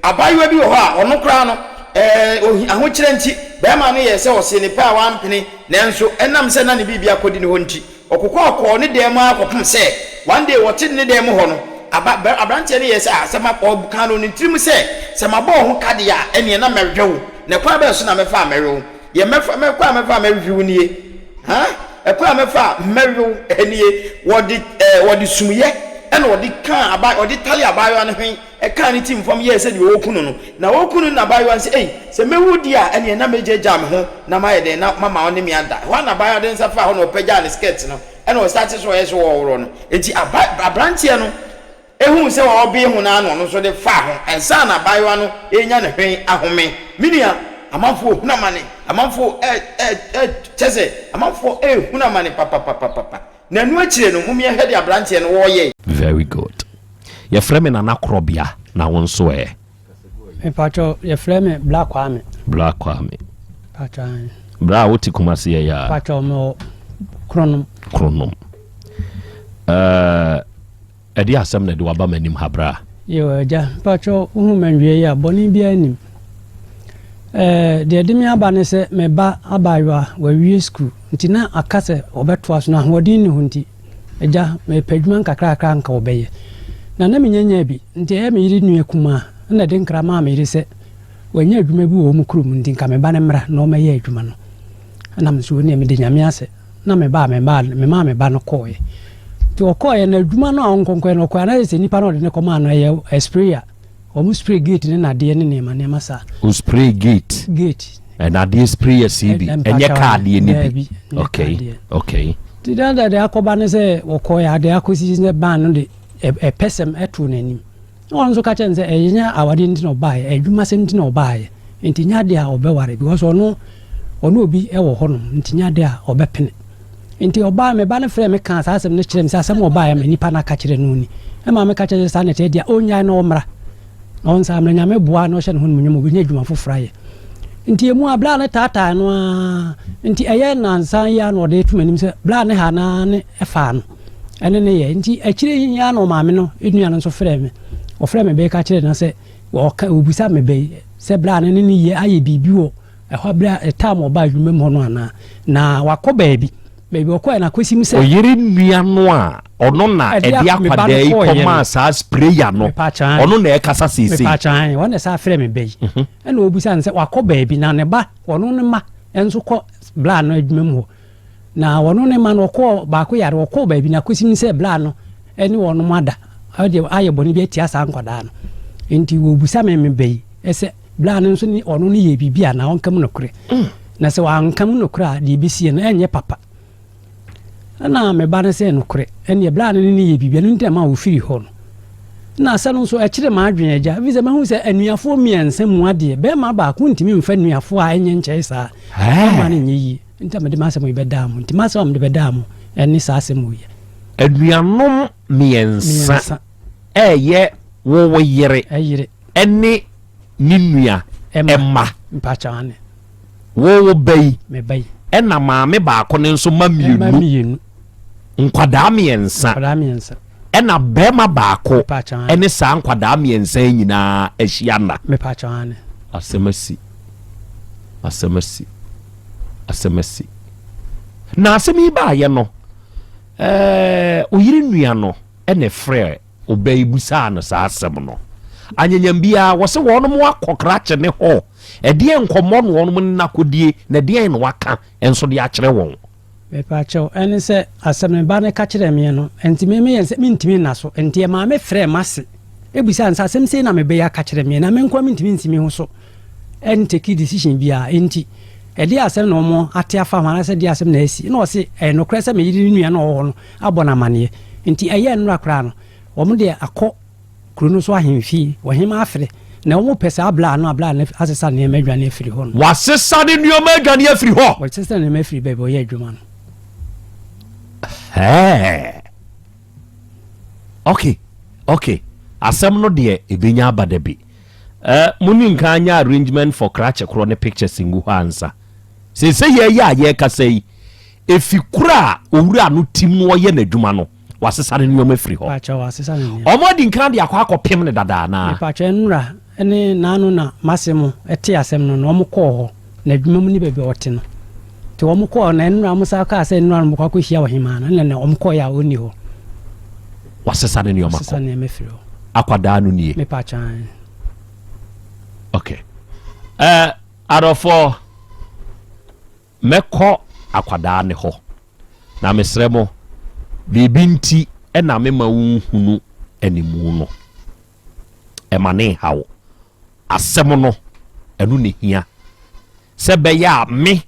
abayewa bi wo ha ono kra no ahokyere nti bema no ye se o se ne pa wampene nanso enam se na ne bibia kodi ne ho nti okokọ ne dem akopom se one day wote ne dem ho no abrantie ne ye se asema obuka no ntirim se mabọ ho kade ya ene na mehwewo ne kwa be so na mefa merewo ye mefa mefa mehwewo nie ha ekwa mefa mehwewo enie wodi sumye ene wodi kan wodi tali abayo ne hwen eka ne tim fam ye se de wokunu no na wokunu na bayo an se se mewudi a ene na mejeja me ho na maye de na mama one mi anda wa na bayo de nsa fa ho no pagya ne skirt no ene o start so ye so wo no enti abrantie no ehun se wo bi hu na ano no so de fa ho ensa na bayo no enya ne hwen ahome minia amanfo hunamane amanfo chese amanfo hunamane papa na nu akire no mumie hede abrantie no wo ye. Very good. Your frame na nakrobia na wonso me pacho your frame black kwame pacho bra woti kumase ya pacho mo kronom edi asem na de waba manim habra yo ja pacho uhu manwie ya boni bia nim de demi aba ne se me ba abayo wa wie school ntina akase obeto aso na hodin ni hunti eja me pedman kakra nka obeye na menyanya bi nti e me yiri nua kuma na de nkrama me yiri se wanya adwuma bi wo mu krum nti nka me ba ne mra na o maye adwuma no na me so ne me de nyame ase na me ba no koye ti o koye na adwuma no onkonkwe no kwa na se nipa no de ne koma no ye sprayer o mu spray gate ne na de ne ma sa o spray gate na de spray CB enye card ye ni bi okay ti da de akoba ne se o koye ade akosi ne ban no de e pesem etu nanim onzo ka chenze enya awade ntino bae adwuma se ntino bae ntinya de a obeware because ono obi ewo hono ntinya de a obepene nti oba me ba ne frɛ me kan asem ne kyerem sɛ asem oba ya me nipa na ka kyerɛ no ni e ma me ka kyerɛ sa ne te dia onya na omra on sa me nyame boa no hye ne hono munyum obi nya adwuma fofraye nti emu abla ne tata no nti eye nansan ya no de tumanim sɛ bla ne ha na ne efa no ene ne ye nti akire hinya no maame no edua no so frɛ me o frɛ me be ka kyerɛ na sɛ wo ka obusa me be sɛ bla ne ne ye aye bibi wo ɛhɔ bla time oba adwuma mu no ana na wakɔ baabi okɔ na kosim sɛ oyere nua no a ɔno na ɛde akwada yi kɔma saa sprayer no ɔno na ɛkasa sisi me pachan wɔn na sa frɛ me be ɛna obusa ne sɛ wakɔ baabi na ne ba ɔno ne ma ɛnso kɔ bla no adwuma mu na wono ne ma no ko ba ko yare ko ba bi na kosim se bla no eni wono mada ade aye boni bi atia sa nkwada no enti wo busa me be ese bla no so ni ono ne ye bibia na onkam no kure na se wa ankam no kure a de bisie no enye papa na me ba ne se no kure eni bla no ne ye bibia no ntema wo firi ho no na asa no so akire ma adwen agya visa ma hu se anuafo miense mu ade be ma ba ko ntimi mfa anuafo a enye nkyai sa ma ne nyi nta me de masem ibedam nti masem de bedam eni sa asem wo ye aduanom miensa eye wo yere eni ninua emma mpachane wo bei me bei ena maame ba ko ne nso mamienu nkwada miensa ena bema ba ko eni sa nkwada miensa nyina ahia na me pachane asemasi na asemi ba ye no oyiri nua no ene frɛ obey busa no sa asem no anyanyam bia wo se wo no mo akokra kye ne ho ɛdeɛ nkɔmmɔ no wɔn mo nakodie na deɛ no waka enso de akyerɛ wɔn me pa kyɛw ɛne sɛ asem ne ba ne ka kyerɛ me no enti me yɛ sɛ mentimi na so enti ma me frɛ mase ebusa nsa asem sei na me be ya ka kyerɛ me na me nkɔ mentimi ntimi ho so enti ki decision bia enti edi asem no mo ate afa ma na se di asem na asi na o se no kra se me yiri nua na o no abona mane nti eye nura kra no o mo de akọ kruno so ahemfi wo hema afre na o mo pese abla na asesa na emadwane afiri ho no wasesa de nua emadwane afiri ho wasesa na me afiri bebe o ye adwuma no okay asem no de ebenya abada bi muni nka anya arrangement for crache kro ne pictures ngu hansa se ye ya ye kasai efikura owura no tim no ye na dwuma no wasesa ne nyoma firi ho pacha wasesa ne omodi nka de akwa akopem ne dada na pacha nura ene nanu na masemo ete asem no no mko ho na adwuma mu ni bebe wote no te omko na enura musa ka ase enura no kwa hia wahima na na omko ya oni ho wasesa ne nyoma ko wasesa ne mefiro akwada no nie me pa chan. Okay. Arofo meko akwada ne ho na mesremo bibinti na me ma hunu animu no emane hawo asem no enu ne hia se be ya me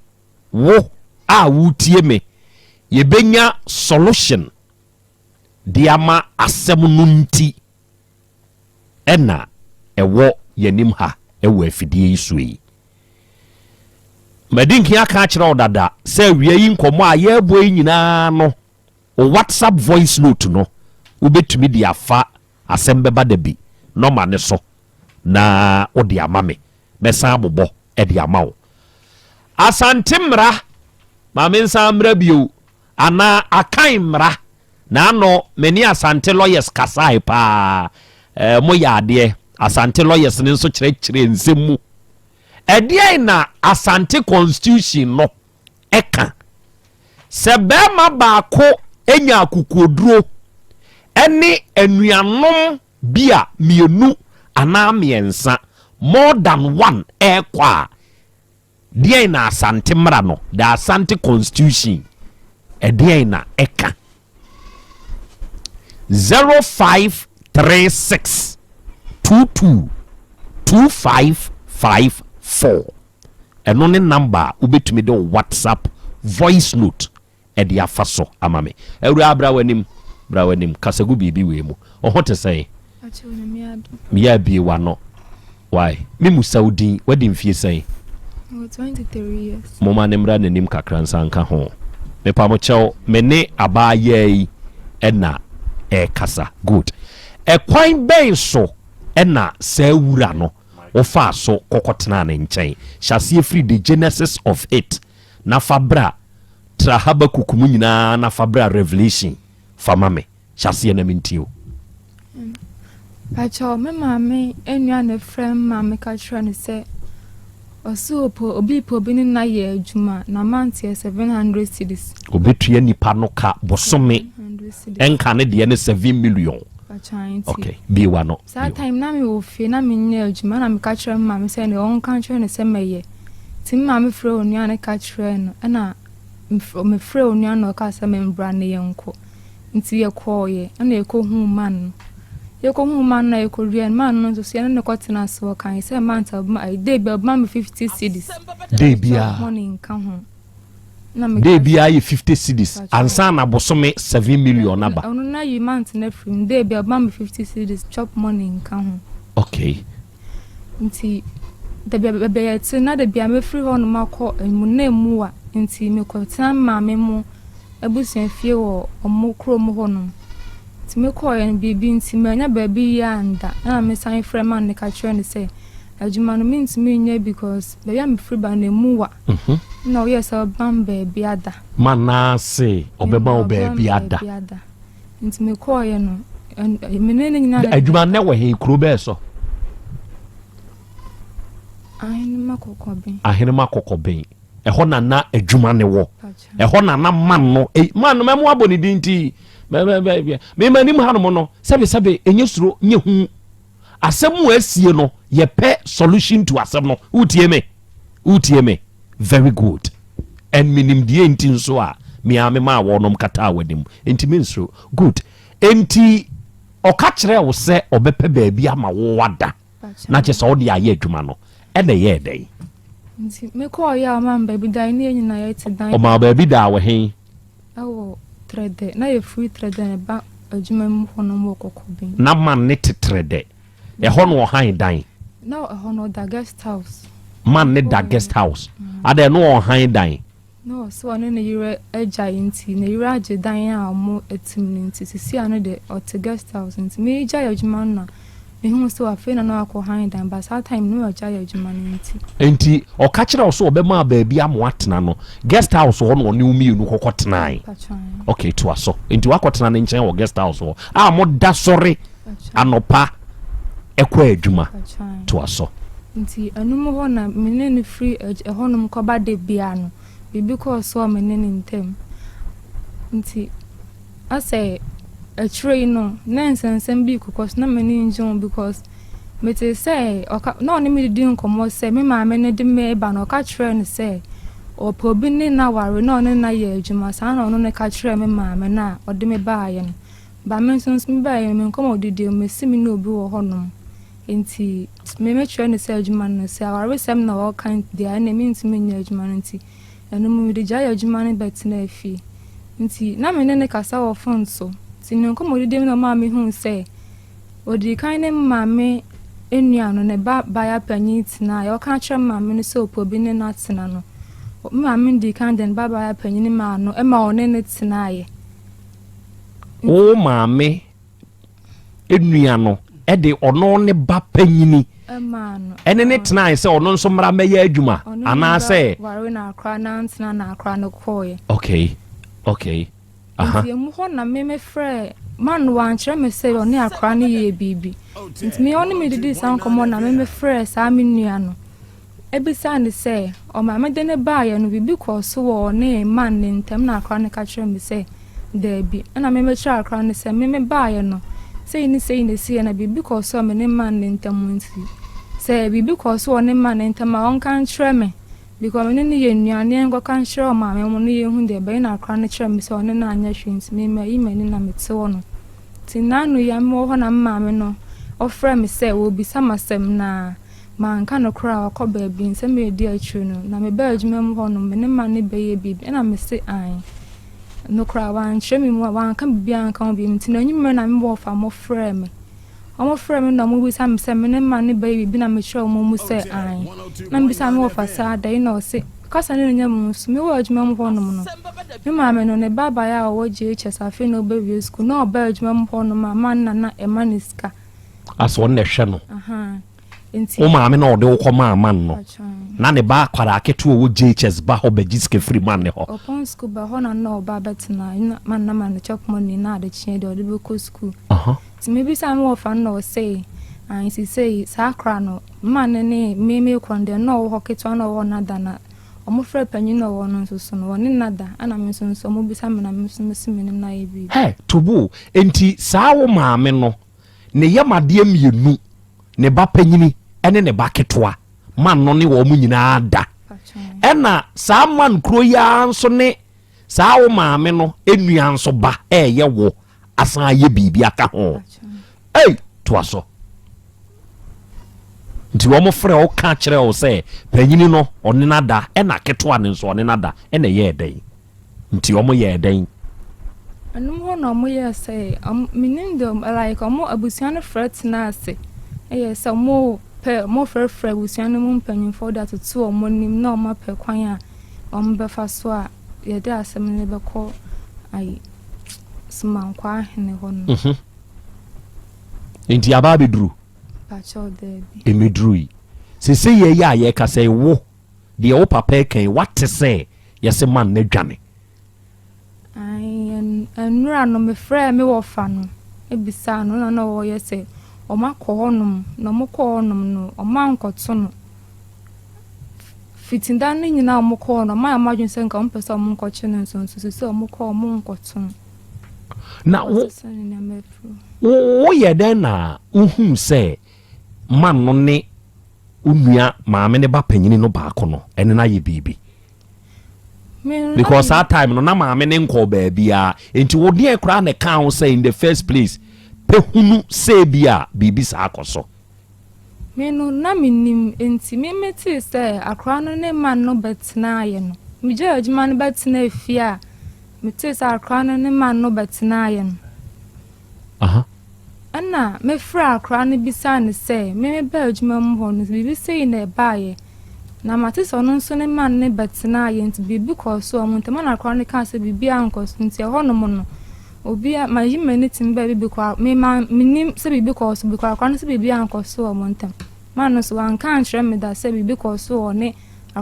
wo a wutie me ye benya solution diama asem no nti ena ewo yanim ha ewo afidie isui madinki aka kire odada se wie yi nkomo a ye abo nyina no o WhatsApp voice note no ubetumi di afa asem beba da bi no ma ne so na odi amame besa abobo e di amawo asante mra ma mensa mra bio ana akan mra na ano meni asante lawyers kasai pa mo yaade asante lawyers ne nso kire nsemu edie na asante constitution no eka se bema baako enya akukoduro ene enuanom bia mienu ana miensa more than one ekwa die na asante mra no the asante constitution edie na eka 0536 22 2554 eno ne number ubetumi de WhatsApp voice note edi afaso amame ewura abra wanim kasagu bibi we mu ohote say miya bi wa no why me mu saudi wadi mfie say 23 years moma ne mra nanim kakra nsanka ho me pa mo chew me ne abaye ena kasa good kwan ben so ena sa wura no wo fa so kokotena ne nchen hyase free the genesis of it na fabra trahaba kukumu nyina na fabra revelation famame hyase na mentio acho me mame enua na frem mame ka kire ne se osuopo obi po bi ni na ye adwuma na mantie 700 cedis obetua nipa no ka bosome enka ne de ne 7 million. Okay, be one. That time na me wo fie na me nya adwuma na me ka kire mame se ne on ka kire ne se meye tim mame frɛ onua ne ka kire no na me frɛ onua no ka se me mbra ne yenko nti ye koye na ye ko hu man na ye ko rien man no so ye ne ko tena so kan se man ta I dey be me 50 cedis dey bia money nka ho dey bia ye 50 cedis ansa na bosome 7 million na ba onu na yi man na free dey be me 50 cedis chop money nka ho. Okay, nti da bia ye tena da bia me free ho no makọ emu na emu a nti me ko tena mame mu abusan fie wo omokro mu ho no nti me ko ye bibi nti me nya ba bi ya anda na me san free man ne ka kire ne say adwuma no means me nya because ba ya me free ba na emu wa no yes obam ba bi ada manase obeba oba bi ada nti me ko ye no me ne nyina adwuma ne wo he kuro be so ahenema kokoben eho na adwuma ne wo eho na man no man no memo aboni dinti me manim hanom no sebe enyesuro nye hu asemu asie no ye pe solution to asem no utie me very good and minim die enti nso a me ma wonom kata awadim enti mensuro good enti oka kire wo se obepe baabi ama wo wada na che so wo de aye adwuma no ene ye den nti me ko ya man baabi dan ne nyina ye ti dan o ma baabi da wo he awo trade na ye free trade ba adwuma mu hono mo kokobin na man ne tetrede e hono wo han dan na hono da guest house man ne da guest house ade no wo han dan no so ne ne yire agya nti ne yire agye dan a mo etim nti sisi ano de ot guest house nti me agya adwuma na me hu so afi na no akọ han dan ba sa time no agya adwuma nti o ka kire wo so obema baabi amo atena no guest house ho no ne umi nu kokotena okay to aso nti wakotena ne nchen wo guest house ho a mo da sori anopa ekwa adwuma to aso nti anum ho na menene free ehonum koba de bia no bibi ko so menene ntem nti ase a train no nensensem bi because na meni njun because mete say no ni me di nkomo say me ma me ne de me ba no ka train say o probi ni na ware no ne na ye adwuma sa na no ne ka train me ma me na o de me ba ye no ba me nsons me ba ye me nkomo didi me simi no bi wo honom nti me train say adwuma no say ware sem na wo kan dia na me ntimi nya adwuma no nti eno me de ja adwuma no betina afi nti na me ne kasa wo phone so ti nkomo didi me no ma me hu say odi kan ne ma me enuano ne ba ya panyi tina ya ka kire ma me no so obi ne na tina no ma me di kan den ba ya panyi ne ma no e ma one ne tina ye o ma me enuano e de ono ne ba panyi ni e ma no ene ne tina se ono nso mra me ya adwuma ana se ware na akra na tina na akra no koye okay aha ye mu ho na me frɛ man wan kire me se oni akra ne ye bibi nti me oni me didi san komo na me frɛ sa me nua no ebisa ne se o ma me de ne ba ye no bibi ko so wo ne man ne ntem na akra ne ka kire me se da bi na me kire akra ne se me ba ye no sei ne si na bibi ko so me ne man ne ntem nti se bibi ko so ne man ne ntem a on kan kire me because me ne ye nuane en go kan kire o ma me mo ne ye hu de be na akra ne kire me se one na anya hwinti me ma imani na me te wo no tinanu ya mo ho na ma me no ofre me say wo bi samasem na man ka no kra akọ ba bi nsem e di achu no na me ba adwuma mo ho no me ne ma ne be ye bi na me say an no kra wan hwe me mo wan ka bi an ka bi mti na nyim na me bo fa mo frɛ me omo frɛ me na mo bi samsem me ne ma ne be bi na me hwe mo mu say an na me bi sa me wo fa sa dai na o say kasa ne nya mo so me wo adwuma mo ho no no me ma me no ne baba ya wo GHS afi no be wi school na o ba adwuma mo ho no ma man na emaniska aso ne hwe no nti o ma me na o de wo koma man no na ne ba kwara aketo wo GHS ba ho ba giske free man ne ho upon school ba ho na no ba betina man na man chop money na de chie de o de go school ti me bi sa me wo fa no say an si say sakra no man ne me kwande no ho keto na wo na dana omo frɛ panyi no wo no so no woni nada ana me so omo bi sa me na me so me na ye bi tobu enti saa wo ma me no ne yamade mienu ne ba panyini ene ne ba ketwa man no ne wo mu nyina da ena saa man kro ya nso ne saa wo ma me no enua nso ba ye wo asan ye bibia ka ho to aso nti wo mo frɛ o ka kire o se panyini no one nada ena ketwa ne nso one nada ena ye den nti wo mo ye den anum ho no mo ye say meaning them like mo abusian fret na ase say mo frɛ abusian mo mpanyin for that to mo nim na mo pɛ kwan a mo be fa so a ye da asem ne be kɔ ai sman kwa hene ho no nti aba beduru pa cho de emedrui se ye ya ye ka say wo de wo papa kan what say yes man na dwane nura no me frɛ me wo fa no ebisa no na wo ye se o ma kɔ honum na mo kɔ honum no o ma nkɔto no fitinda no nyina o mo kɔ no ma amadwen se nka o mpɛ o mo nkɔkye no nso se o mo kɔ o mo nkɔto na wo ye den na uhum se man no ne unua maame ne ba panyini no ba ko no ene na ye bibi because that time no na maame ne nko ba bia enti wo de ekra na kan say in the first place pe hunu say bia bibi sa akoso me no na minim enti me meti say akra no ne man no betina ye no me je adwuma no betina afia meti say akra no ne man no betina ye no ana me fra akra no bisa ne say me ba adwuma mo ho no bibi say na ba ye na mate so no nso ne man ne betina ye nti bibi ko so mo ntama na akra no ka say bibi ankos nti ho no mo no obi a ma yimani timba bibi kwa me ma minim se bibi ko so bibi kwa no se bibi ankos so mo ntam man no so wan kan kyerɛ me da se bibi ko so ne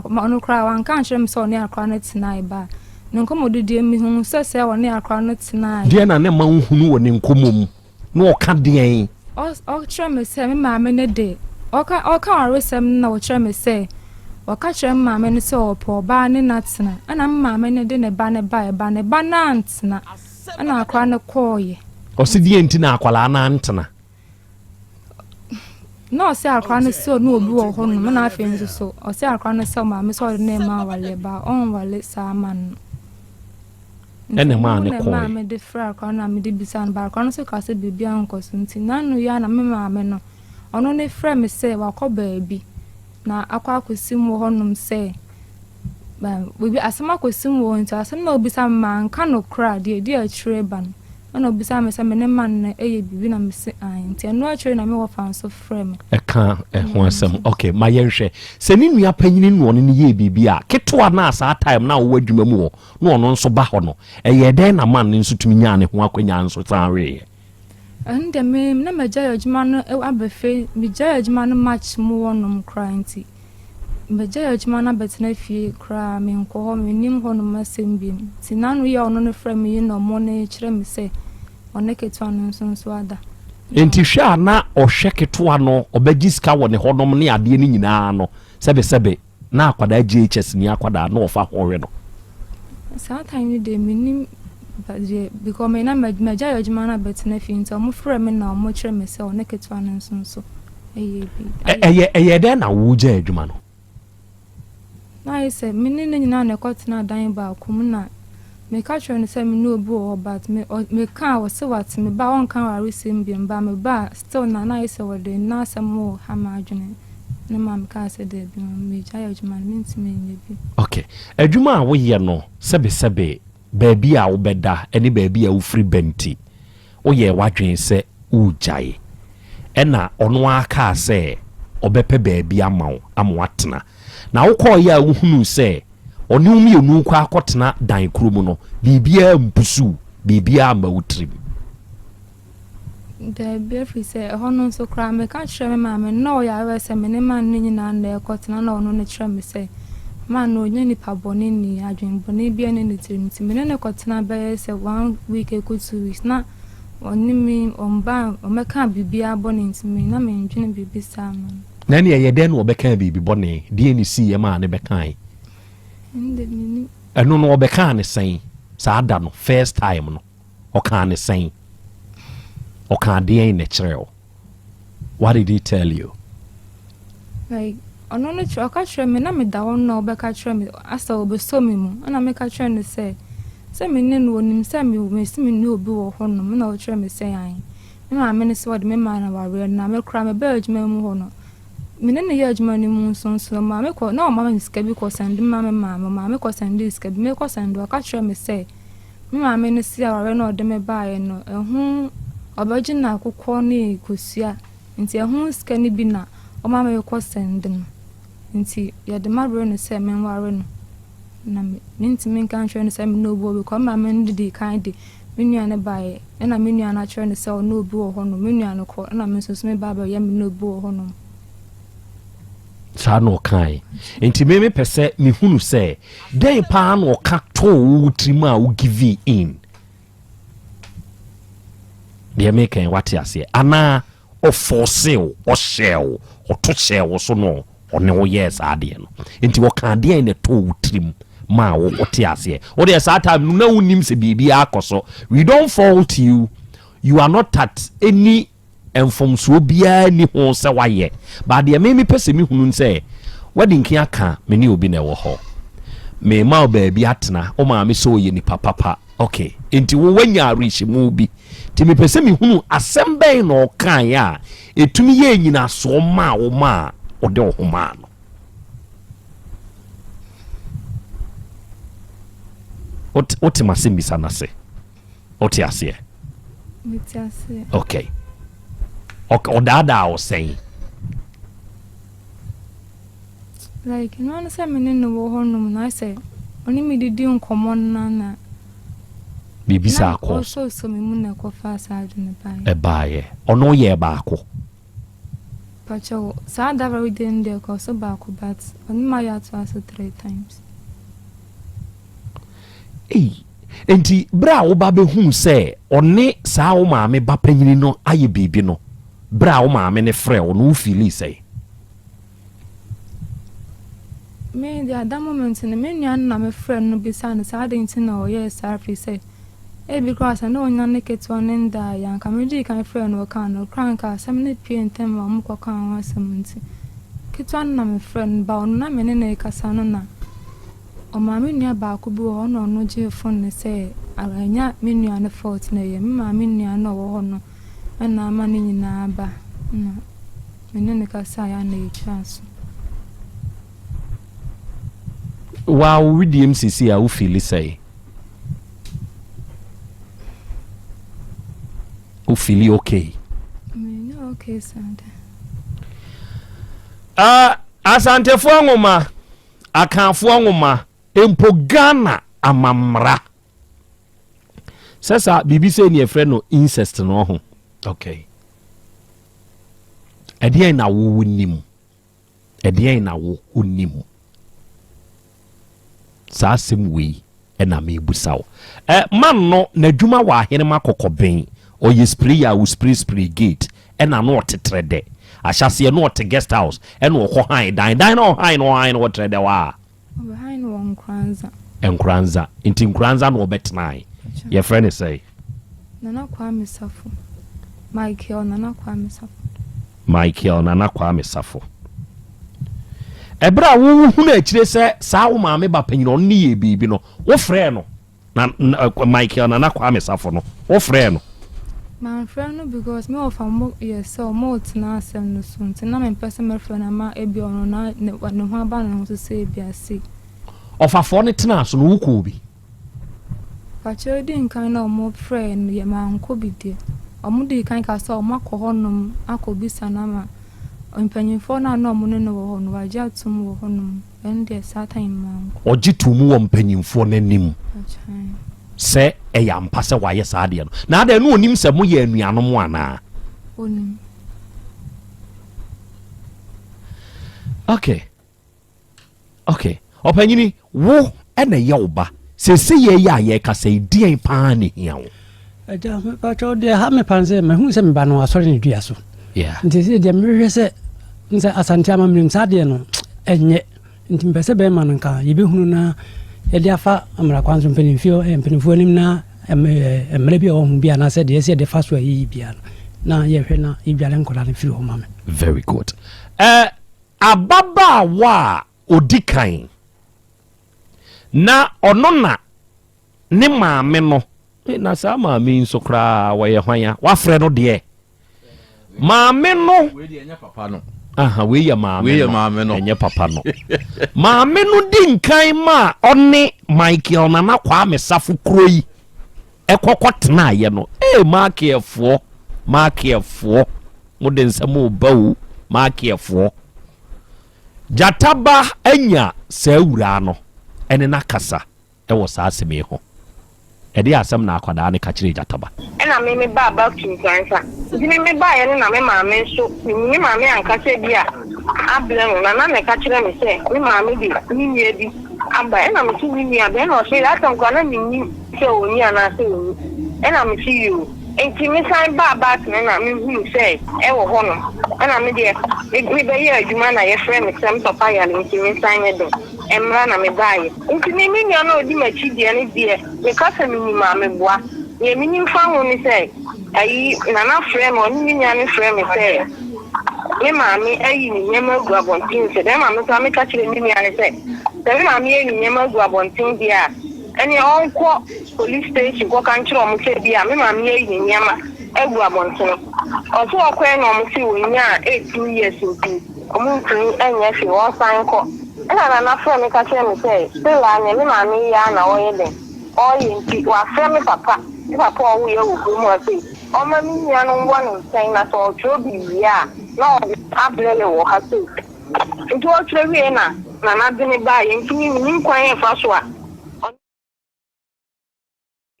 ma no kra wan kan kyerɛ me so ne akra no tina e ba ne nkomodidi mi hu se se wo ne akra no tina de na ne ma hunu wo ne nkomom no o ka den ɔkyerɛ me sɛ me maame ne de ɔka aresɛm na ɔkyerɛ me sɛ ɔka kyerɛ me maame no sɛ ɔpɛ ɔbaa ne natena ɛna me maame ne de ne ba ne ba na antena ɛna akora ne kɔɔyɛ ɔsi die nti na akwala na antena na ɔsɛ akora ne sɛ ɔno obi wɔ hɔ no na afei nso so ɔsɛ akora ne sɛ maame sɛ ɔde ne ma wale ba ɔnwale saa ma no ɛna ma ne kɔɔyɛ maame de fra akora na me de bisa no ba akora no sɛ ka sɛ biribi ankɔ so nti nanu ya na me maame no ɔno ne frɛ me sɛ wakɔ baabi na akɔ akɔsim wɔ hɔnom sɛ biribi asɛm akɔsim wɔ nti asɛm na obisa me ma nka no kora deɛ di akyire ba no ɛna obisa me sɛ me ne ma no ɛyɛ biribi na me se an nti ɛno akyire na me wɔ fa nso frɛ me ɛka ɛho asɛm okay ma yɛnhwɛ sɛ ne nua panyini no ɔno ne yɛ biribi a ketewa na saa time na wɔwɔ adwuma mu wɔ na ɔno nso ba hɔ no ɛyɛ dɛn na man ne nso tumi nyaa ne ho akwanya nso san weeɛ ɛnde me na magya adwuma no abɛfɛ megya adwuma no match mu wɔnom kora nti magya adwuma no abɛtena fie kora menkɔ hɔ menim hɔ no masɛm bi nti nano yɛ ɔno no frɛ me yi na ɔmo no kyerɛ me sɛ ɔne ketewa no nso ada enti hwɛ a na ɔhwɛ ketewa no ɔbɛgye sika wɔ ne hɔnom ne adeɛ no nyinaa no sɛbesɛbe na akwadaa GHS ni akwadaa na ɔfa hɔwe no saa time de menim because me na magya adwuma no abɛtena fie nti ɔmo frɛ me na ɔmo kyerɛ me sɛ ɔne ketewa no nso ɛyɛ bi ɛyɛ dɛn na wogya adwuma no na ayɛ sɛ mene ne nyinaa na ɛkɔtena dan baako mu na meka kyerɛ no sɛ mene obi wɔ hɔ but meka wɔ sɛ wate me ba ɔnka waresɛm biam ba me ba still na ayɛ sɛ wɔde na asɛm wɔ ha ma adwene ne ma meka sɛ da bi megya adwuma no mentimi nyɛ bi okay adwuma a woyɛ no sɛbesɛbe baabi a wobɛda ɛne baabi a wofiri bɛnti woyɛ wadwen sɛ wogyae ɛna ɔno aka sɛ ɔbɛpɛ baabi ama wo ama watena na wokɔɔyɛ a wohunu sɛ ɔne wo mmienu kɔ akɔtena dan kuro mu no biribiaa mpusu biribiaa ma wo tirim da bi afiri sɛ ɛhɔ no nso koraa meka kyerɛ me maame na ɔyɛ awɛ sɛ me ne ma no nyinaa na ɛkɔtena na ɔno no kyerɛ me sɛ ma no ɔnyɛ nipa bɔne ni adwenbɔne bia ne ne tirim nti me ne ne kɔtena bɛyɛ sɛ 1 week ɛkɔ 2 weeks na ɔne me ɔmba ɔmɛka biribiaa bɔne nti me na mendwene biribi saa ma no na ne ɛyɛ dɛn na ɔbɛka biribi bɔne deɛ ne si ma ne bɛkae ɛno no ɔbɛka ne sɛn saa da no first time no ɔka ne sɛn ɔka deɛ ne kyerɛ wo what did he tell you like ɔno no kyerɛ ɔka kyerɛ me na meda hɔ na ɔbɛka kyerɛ me asa ɔbɛsɔ me mu ɛna meka kyerɛ no sɛ me ne no onim sɛ mesi me ne obi wɔ hɔ no na ɔkyerɛ me sɛ an me maame ne sɛ wɔde me maa na wareɛ na mekora mebɛɛ adwuma mu hɔ no mene ne yɛ adwuma no mu nso maame kɔ na ɔma me sika bi kɔ sɛnde ma me maame kɔ sɛnde sika bi mekɔ sɛnde ɔka kyerɛ me sɛ me maame no si aware na ɔde me baeɛ no ɛho ɔbɛgye na akokɔ ne kosua nti ɛho sika no bi na ɔma me kɔ sɛnde no nti yɛde mabrɛ no sɛ menware no na mentimi nka nkyerɛ no sɛ me no obi wɔ bi kɔ maame no didi kan de me nua ne baeɛ ɛna me nua no akyerɛ no sɛ ɔno obi wɔ hɔ no me nua no kɔ ɛna me nso so me ba bɛyɛ me no obi wɔ hɔ no saa na ɔkae nti me pɛ sɛ mehunu sɛ dɛn paa na ɔka too wo tirim a wo give in deɛ meka wate aseɛ anaa ɔfɔsew ɔhyɛw ɔto hyɛw wo so no ɔne wo yɛ saa deɛ no nti ɔka deɛ na too wo tirim ma wo wote aseɛ wode saa time no na wonim sɛ biribi akɔ so we don't fault you you are not at any mfomsuo biara ni ho sɛ wayɛ ba deɛ me pɛ sɛ mehunu sɛ wadi nki aka me ne obi na ɛwɔ hɔ me ma baabi atena o ma me sɛ ɔyɛ nipa papa okay enti wo wanya arehyimu bi ti me pɛ sɛ mehunu asɛm bɛn na ɔkae a ɛtumi yɛ nyina so ma wo ma ɔde wo ho ma no wote masɛm bisa no se wote aseɛ okay ɔdaadaa wo sɛn like no one say me no wo ho no na say oni me didi nkomo na bibi sa akọ so me mu na kɔ fa sa adwene e baaye ɔno yɛ baako pacho sa da very den de kɔ so baako but oni ma ya to aso 3 times enti bra wo ba be hu sɛ ɔne saa wo maame ba panyini no ayɛ bibi no bra wo maame ne frɛ wo no feel say me the other moment in the menu na me friend no be san sa dey tin na yes sarfi say e because na onya naked one nda ya ka me di kan friend no kan no kran ka sam ne pie ntem ma mo kan wa sam nti kitwan na me friend ba on na me ne na kasa no na o ma me nua ba ko bi wo no no je phone ne say aranya me nua ne fault na ye me ma me nua no wo ho no na ma ne nyina ba na me ne kasa ya na e chance wow we DMCC a feel say who feel okay me no okay sanda asantefo ngoma akanfo ngoma empo Ghana amamra sasa bibi say ne friend no incest no ho okay edian na wo nim edian na wo onim sa asem we na me busaw man no na dwuma wa ahene makokoben oye spray ya wo spray gate na no tetre de ahyase no te guest house na wo han dan no han wo trede wa behind one nkranza inti nkranza no betnai your friend is say nana kwa mesafo Michael nana kwa mesafo ebra wo hu na akire se sa wo maame ba panyino ne ye bibi no wo frɛ no na Michael na kwa mesafo no wo frɛ no my friend no because me of am yes so mo tina asem no so ntina me person my friend ama ebi ono na ne ho aba na so se ebi ase ofafo ne tina so no wo ko bi pa chodi nkan na mo friend ye ma nko bi de omo de kan ka so omo akohonom akobisa na ma mpanyimfo na no mo ne no wo no waja tum wo honom ende satan man oji tumu wo mpanyimfo nanim se eya mpase waye saade no na ade no onim se mo ye anuanom ana onim okay opanyini wo ena ye oba se ye ya ye ka se dien pa ne hia wo eja me pa cho de ha me panse me hu se me ba no asori ne dua so yeah nti se de me hwese nse asante ama mlim saade no enye nti mpese be ma nka ye be hunu na ye de afa amra kwanzo mpenimfio mpenimfo nim na emre bi o hu bia na se de se de faso yi bia na ye hwe na ibiale nkola ne firi ho mame very good ababa wa odikan na onona ne maame no na sa maame nso kra wa ye hwan wa frɛ no de maame no we de enya papa no we ya maame no enye papa no maame no di nkan ma one Michael na kwa mesafo kroyi ekokotena ye no maakefo mo de nsamo bawo maakefo jataba anya sawura no ene nakasa wo saaseme ho ede asem na akwada ne ka kire jataba ena me baba kinkansa dini me ba ye na me maame so me maame ankasa bia ablen na me ka kire me se me maame bi ni nie bi aba ena me tu ni aba ena o se la tan kwa na ni se oni ana se oni ena me ti you enti me san baba tene na me hu se e wo ho no ena me de me be ye adwuma na ye frɛ me sem papa ya le enti me san ye do emra na me baye enti me nya na odi ma chi die ne die me ka se me ni maame boa ye me ni fa ho ni se ayi na na frɛ me oni nya ne frɛ me se me maame ayi ni nyema gu abontin se de maame so me ka kire ni nya ne se de maame ayi ni nyema gu abontin dia eni onko police station ko kan kire omo se bia me maame ayi ni nyema egu abontin oso okwe na omo se wonya 18 years old omo tun enya fi won san ko ena na frɛ me ka kire me se still anya me maame ya na oye de oye nti wa frɛ me papa me papa owo ye wo ko mo se ọmọ mi ni anu wọ ni nsẹn na sọ ọtún obi wia na abúlé wọ ha so nti ọtún ewie na n'adini báyìí nti mi nkwan yẹn fa so a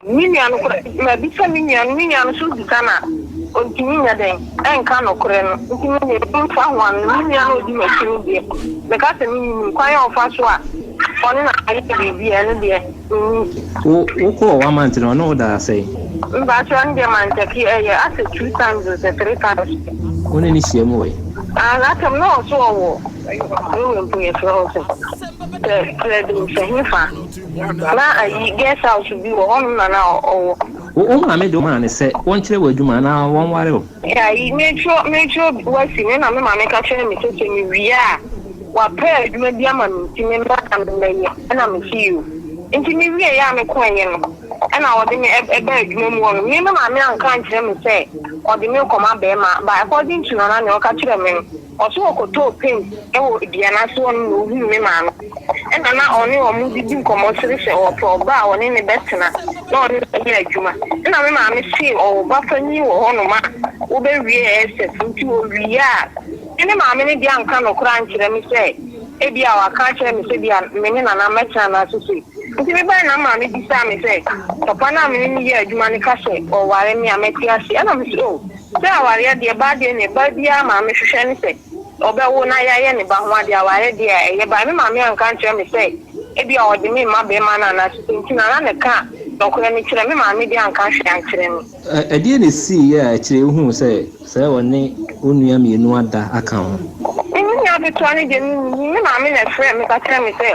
mi ni anu kura ma bi sẹ mi ni anu so di ka na nti mi nya den ẹnka no kura no nti mi ni nfa ho anu mi ni anu odi ma kiri die bẹka sẹ mi ni nkwan yẹn fa so a Only na I be and there. Who call 1 month no know that I say. But one day man take here as 2 times or 3 times. Only this year way. That I'm not so. You put it also. The I guess I should be on now. Oh, I made the man say, one chair will do man now, 1 while. Yeah, he made sure what's in and my catching me taking me. We are what pair you may be a man, Timmy back and the lady, and I'm with you. Into me, we are a coin, and I was a bag no more. Me, my man can't hear me say, or the milk of my bema, by according to an annual catcher. Also, could talk pain, and would be an answer on me, man. And I'm not only on moving commercial or pro bow on any better, not here, Juma. And I see or buffer new or no, over rear into we are. And I'm many young kind of crunch, let me say. Maybe our culture, Miss Ibian, meaning an amateur to see. If you buy a man, it is time, say, upon a many year, Jumanica or Warren, I met you, and I'm so. Say, I wear the body and a body, mamma, Shani say. Oba wona ya ne ba ho ade aware de e ba me mama an kan kire me say e bia o de me ma be ma na na tinti na na ka dokora ni kire me mama de an kan hwe an kire me e de ne si ya kire hu say woni onua me nu ada aka ho ni ya be to ani de me mama na frɛ me ka kire me say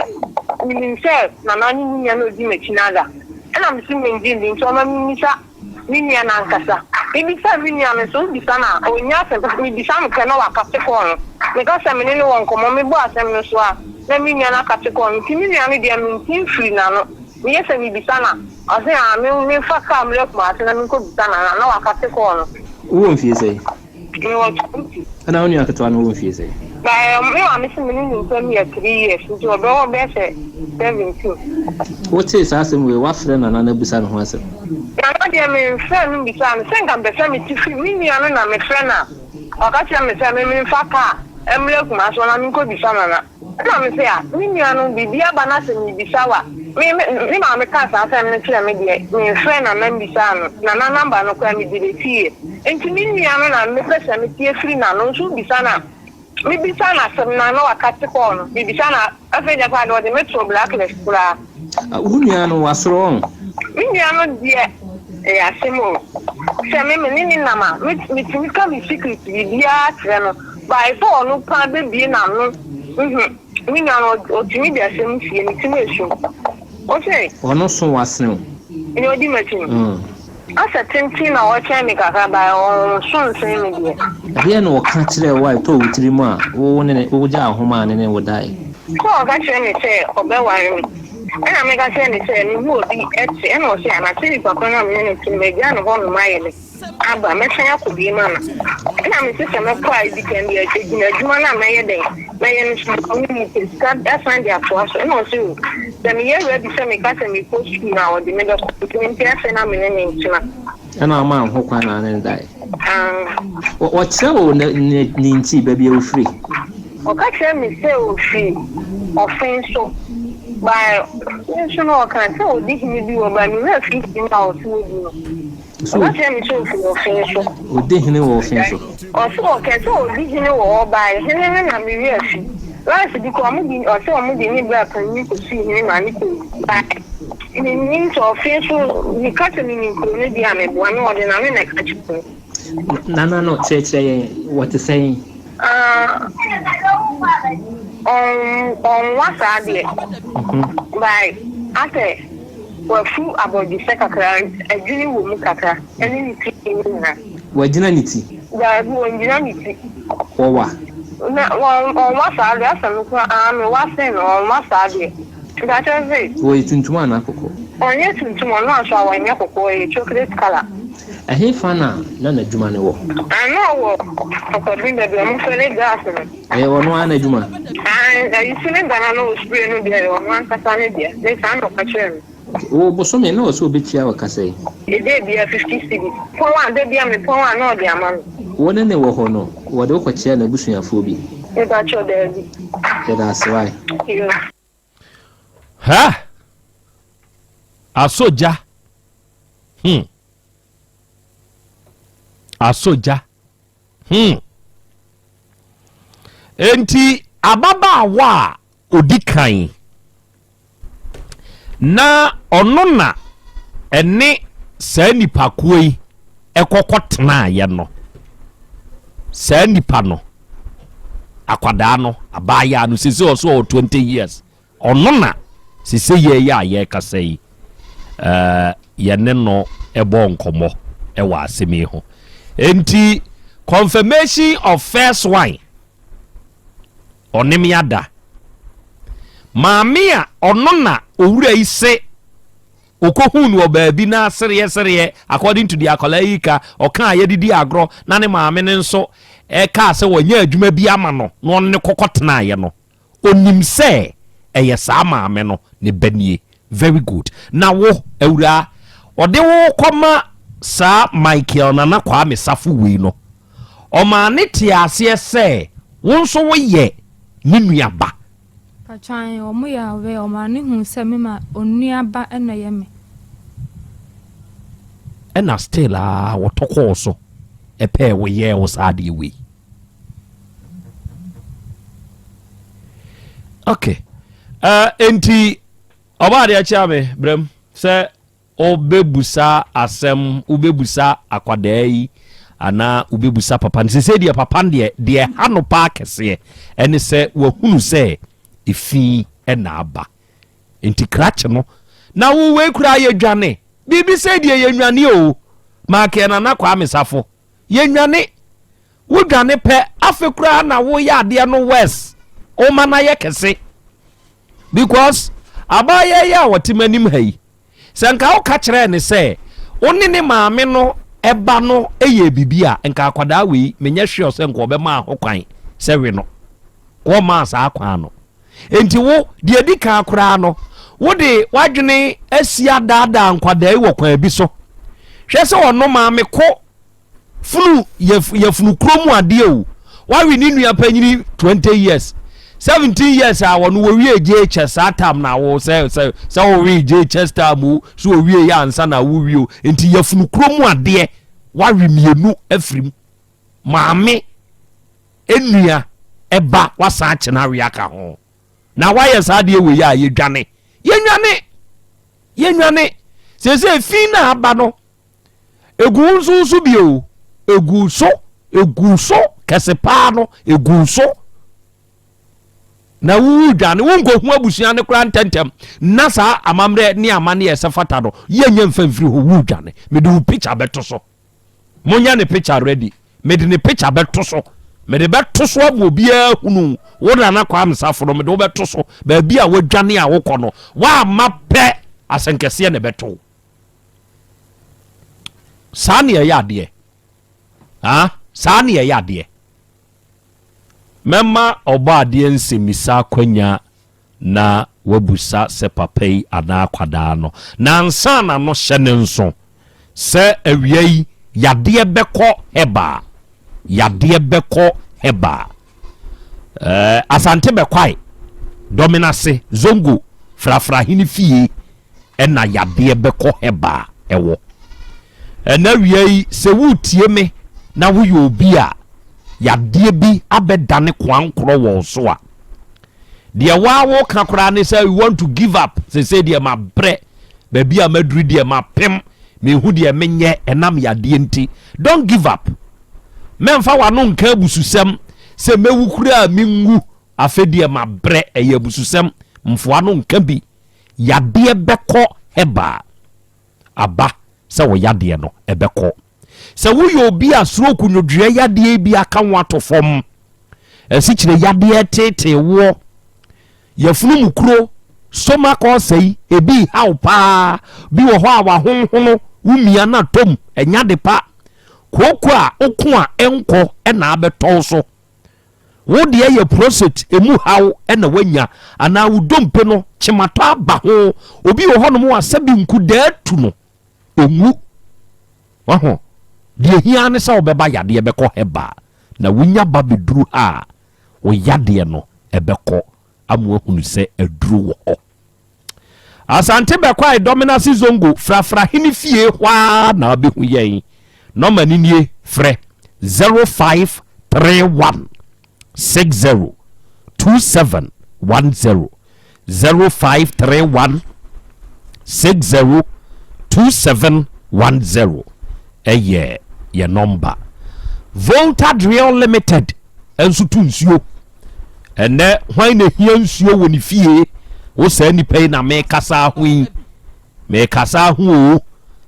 ni say na na ni nya no di me kinada e na me si me ndi so ma mi sa ni nya na nkasa ibi sa mi nya me so bi sana o nya se mi bi sa me ke no wa ka te ko no because I'm in one common, me boss, and no swap. Let me not catch a con. Timmy, I need them free now. Yes, and we be sana. I say, I'm in fact, I'm left Martin, and I'm good sana. I know I catch a con. Who won't you say? And I only have to one who you say. But I'm missing me 3 years into a broad best 17. What is asking we what friend and another son who has it? I'm not friend beside think I'm the family to free me, and I'm a friend now. I catch them, I'm in fact. I'm looking at one and could be some. I'm say, me, I don't be dear, but nothing be sour. Me, I'm a cat, I'm me friend and then be son. Nana number no crime did it here. And to me, I'm a person, I'm a free now, no should be son. Maybe son, some no, I cut the corner. Maybe son, I think about what the metro blacklist. Union was wrong. Me, I'm not dear. Yeah, Simo. Sammy, Nama, me to come in secret, dear. By 4 no can be in a no. Me now or to me, there's some intimation. Okay, or no so was no. In your dimension. As a 10 or chemical by or soon saying, here no catch their wife told 3 more, one and Oja Homan and would die. So that's when they say, or Bell. And I make a say, you will be at the end of the and I see for Conor to make down one mile. Abba, Messiah could be a man. And I'm just a prize, you can be a Jumana Mayer. Mayer community, that's when they are for us. And also, the year where the semi cat and we post now, the middle of the community, and I'm in and our man who can and die. What's so Ninty baby free? Or catch me say free or fence so. By you know, can tell this me do by me 15 hours. So what am I so for official? Or didn't know official. Or so can tell this you know or by him and me really. Last the comedy or so moving in black and you could see him and in the means of official, the cutting in community and one more than I'm next. Nana not say what to say. On what side? By after we're full about the second crime, a junior woman kaka, and then Virginity. Or what? On what side? That's a look on what's in on what side? That is it. Wait into one apple. On yes, into one last hour in your chocolate color. I hate Fana, none of Jumani walk. I know, I could bring the drum for the gas. I want one a Juma. I see that I know spring there on one Cassandra. They found a patron. Oh, but some men also be Chia Cassay. It did be a 50 cities. For one, they be a me, for one, no, dear man. One and they were hono, what over chair and bushing a phobia. That's your daddy. That's why. Ha! Asoja. Asoja. Enti ababa wa odikan na ono na ene saa nipa kuoi ekokotena ye no saa nipa no akwada no abaya no sisi oso 20 years ono na sisi ye ya ye kasai ye ne no ebo nkomo ewa asemi ho enti confirmation of first wine onim yada maamia ono na owura ise okohunu obaabi na sereye according to the akolaika oka yedidi agro na ne maame ne nso ka se wonya adwuma bi ama no no ne kokotena ye no onim se eye saa maame no ne banie very good na wo ewura ode wo koma saa Michael na kwa mesafu wi no o ma ne ti ase se wo nso wo ye ne nuaba pachan o mu ya we o ma ne hu se me ma onuaba ena ye me ena still wotoko so epe wo ye wo saade wi okay enti obade acha me brem se obebusa asem ubebusa akwadai ana ubebusa papa nse de papa de hano pa kese ene se wahunu se ifi ena aba enti krach no na wo we kura ye dwane bibi se de ye nwane o ma ke na kwa mesafo ye nwane wo dwane pe afekura na wo ya ade no west o mana ye kese because abaya ya watimanim hai sanka o ka kire ne se oni ne maame no eba no eye bibia nka akwada we menya hwe se nka obema ahokwan se we no ko ma sa akwan no enti wo de adika akura no wo de wadwene asia daada nkwada yi wokwan bi so hwe se ono maame ko funu yefunu kromu ade o wawe ni nua panyini 20 years 17 years a wonu wo wie JHS atam na wo say wo wie JHS tamu so wo wie ya ansa na wo wie enti yafunu kromu ade wawe mienu afrim maame enua eba wasa ache na we aka ho na waye sa de we ya yenwane sese fi na aba no egu nsusu bio egu so kesepa no egu so na wu dwane wonko hu abusua ne kra ntentem na sa amamre ni amane yesefata no yenye mfamfiri ho wu dwane me do picture beto so monya ne picture ready me de ne picture beto so me de beto so abu bia hunu wona na kwa amsafo no me do beto so ba bia wadwane a wokọ no wa mape asenkese ne beto sane ya de sane ya de mema obade nsemisa kwanya na wabusa se papai ana akwada no na ansana no hyene nso se awiei yade beko heba asante bekwai dominase zongo frafra hini fie ena yade beko heba ewo na awiei se wutie me na wo ye obi a yade bi abedane kwankro wo so a de wawo kakra ne say we want to give up say de ma bre ba bia maduri de ma pem me hu de menye enam yade nti don't give up memfa wano nka bususem se mewukura mingu afedie ma bre eye bususem mfo wano nka bi yade beko heba aba se wo yade no ebeko se wo yo bi asuro kunodua yade bi aka wato fom esikyire yade tete wo yefunu mukro soma ko sei ebi haupa bi wo ho awa honhono umia na tom enya de pa koko a oko a enko na abeto so wo de ye prostate emu haw na wanya ana wudompe no chimato aba ho obi wo hono mo asabi nku da tu no onwu waho de hia ne sa obeba yade ebeko heba na wunya ba beduru a wo yade no ebeko amu hunu se aduru wo asante bekwa dominance zongo frafra hini fie hwa na obehu yen no maninie frɛ 0531 60 2710 0531 602710 eye ye number Volta Drill Limited enso tu nsuo ene hwan na hia nsuo woni fie wo sa ni pay na me kasa ho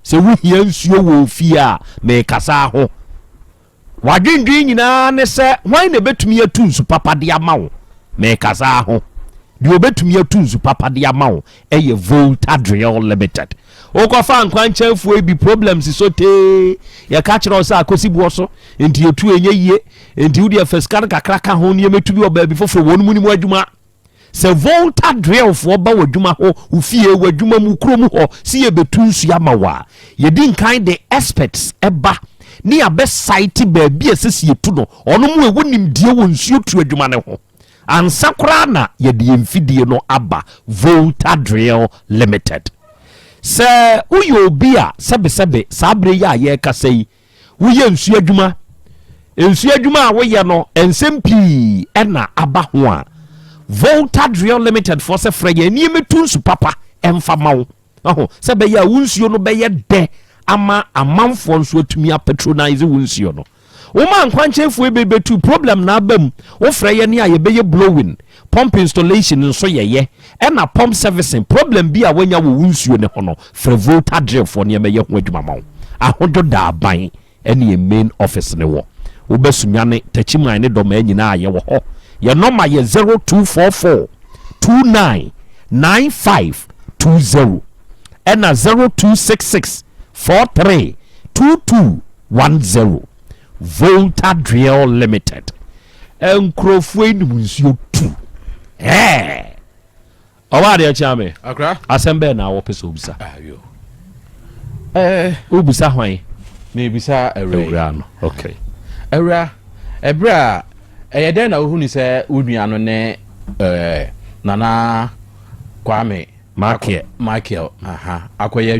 se wo hia nsuo wo fie a me kasa ho wadwindwi nyina ne se hwan na betumi atu nsu papa de ama wo me kasa ho de obetumi atu nsu papa de ama wo eye Volta Drill Limited okofa nkwanchafu ebi problems so te ya ka kire osa akosibu so enti etu enye yie enti wudi afeskan kakraka ho ne metubi oba bi fofo wonu mu adwuma se Volta Drill fo ba wadwuma ho ufie wadwuma mu krom ho si ye betu nsu ya mawa ye din kind the experts eba ni abe site ba bi esesi etu no ono mu ewonim die wo nsu tu adwuma ne ho ansakra na ye de mfidie no aba Volta Drill Limited se uyo obi a sebe sabre ya ye kasa yi uye nsu adwuma a woye no ensem pii ena aba ho a Volta Drill Limited for se freye ni emetu nsu papa emfa mawo sebe ya unsuo no beye de ama amanfo nso atumi a patronize unsuo no Uma nkwanchefu ebebetu problem na abam wo freye ni a ye beye blowing pump installation nso yeye na pump servicing problem bi a wanya wo nsuo ne ho no frɛ Volta Drill for ne meye ho adwuma mawo ahodo da aban ene main office ne wo wo besunyane tachiman ne doma nyina aye wo ho ye number ye 0244 299520 na 0266 43 2210 Volta Drill Limited enkrofo enum nsuo tu awade ya chame akra asembe na wo pese obisa ayo obisa hwan na ebisa ewura no okay ewura ebra eyeden na ohunu se odua no ne nana Kwame Michael akoye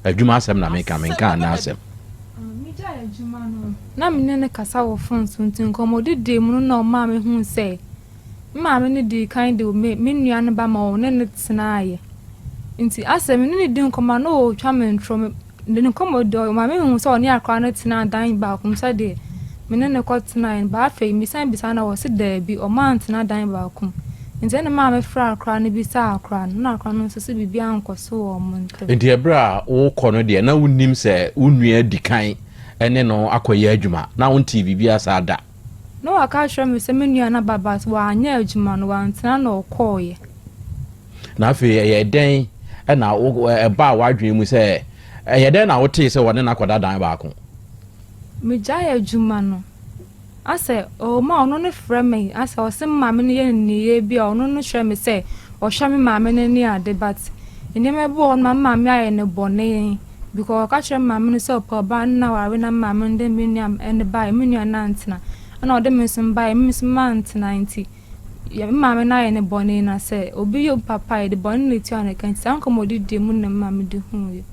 adwuma asem na menka na asem na menene kasa wo phone so ntin komodi de mu no ma me hu se ma me ne di kind of me nua ne ba ma wo ne tsenaye nti asem ne di nkoma no o twa me ntro me ne komodo ma me hu se oni akra na tsena dan ba kum sa de menene ko tsenaye ba afei mi san bisa na wo se da bi o ma ntena dan ba kum nti ne ma me fra akra ne bisa akra na akra no so se bibia nkoso wo mo nto nti ebra wo kono de na wonnim se wonua di kan ene no akoye adwuma na won TV bia sa da no aka hwe me se menua na baba wa anya adwuma no wantena na okoye na afi ye den na eba wadwen mu se ye den na wote se wone na koda dan ba ko me jaya adwuma no ase o ma ono ne frɛ me ase o se maame ne ye ni ye bia ono no hwe me se o hwe me maame ne ni ade but ene me bo on maame aye ne bone because catch maame no so pa ba na ware na maame ndem miniam ene ba miniam na ntena na o de mesum ba mesum ntena nti ya maame na ye ne bone na se obi yo papa de bone ne ti ana kan san komodi de mu na maame de hu ye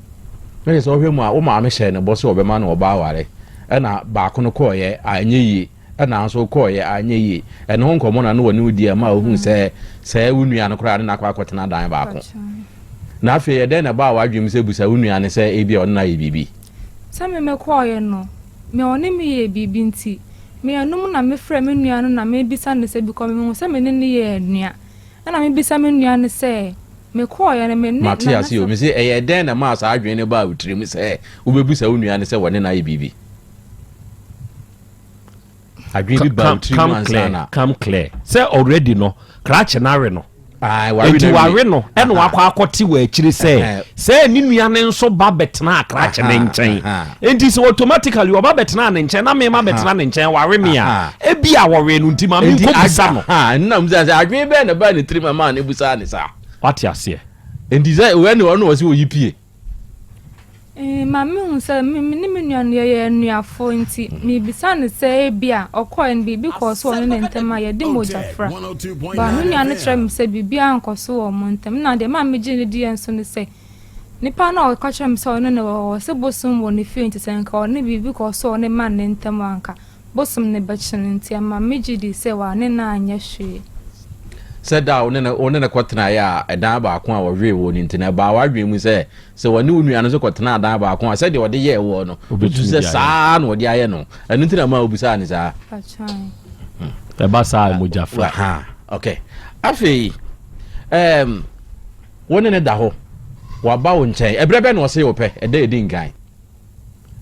me so hwe mu a wo maame hye ne bo so obema na oba ware na ba ko no koye anye yi na nso koye anye yi ene ho nkomo na no woni odi ma ohun se wunua no kora na kwa akotena dan ba ko na afi ye den na ba wadwem se busa wunua ne se ebi on na ye bibi sa me koye no me oni me ye bibi nti me anum na me frɛ me nua no na me bisa ne se bi ko me se me ne ye nua na me bisa me nua ne se me koye ne me ne Matias yo me se ye den na ma sa adwen ne ba utrem se wo bebusa wunua ne se wone na ye bibi adwen bi ba utrem ansana come clear say already no crash na re no ware no ene wakwa akoti wa akiri say ni nua ne nso ba betena akrache ne nchen enti so automatically oba betena ne nchen na me ma betena ne nchen ware me a ebi a ware no ntima me ko bisa no nna mza say adwen be na ba ne trima ma ne busa ne sa what you say enti say when no was oyipie mami hu say me ni me nua ye nua fo nti me bisa ne say bia okoy n bi because one ne ntema ye de moja fra ba me nua ne kire me say bibia nkoso wo mo ntem na de ma me gine di enso ne say nipa na o ka kire me say one ne wo se bosum wo ne fi nti say nka one bi because one man ne ntem anka bosum ne be kire nti ama me gidi say wa ne na anya hwe said down on a quatna a daba aqua or real one into a bar dream we say so when you knew another quatna daba aqua said you were the year one which is the son or the iano and into the mouth beside is a basa mujafa okay afi one in a daho wa ba won chen ebrebe na ose ope e dey din gan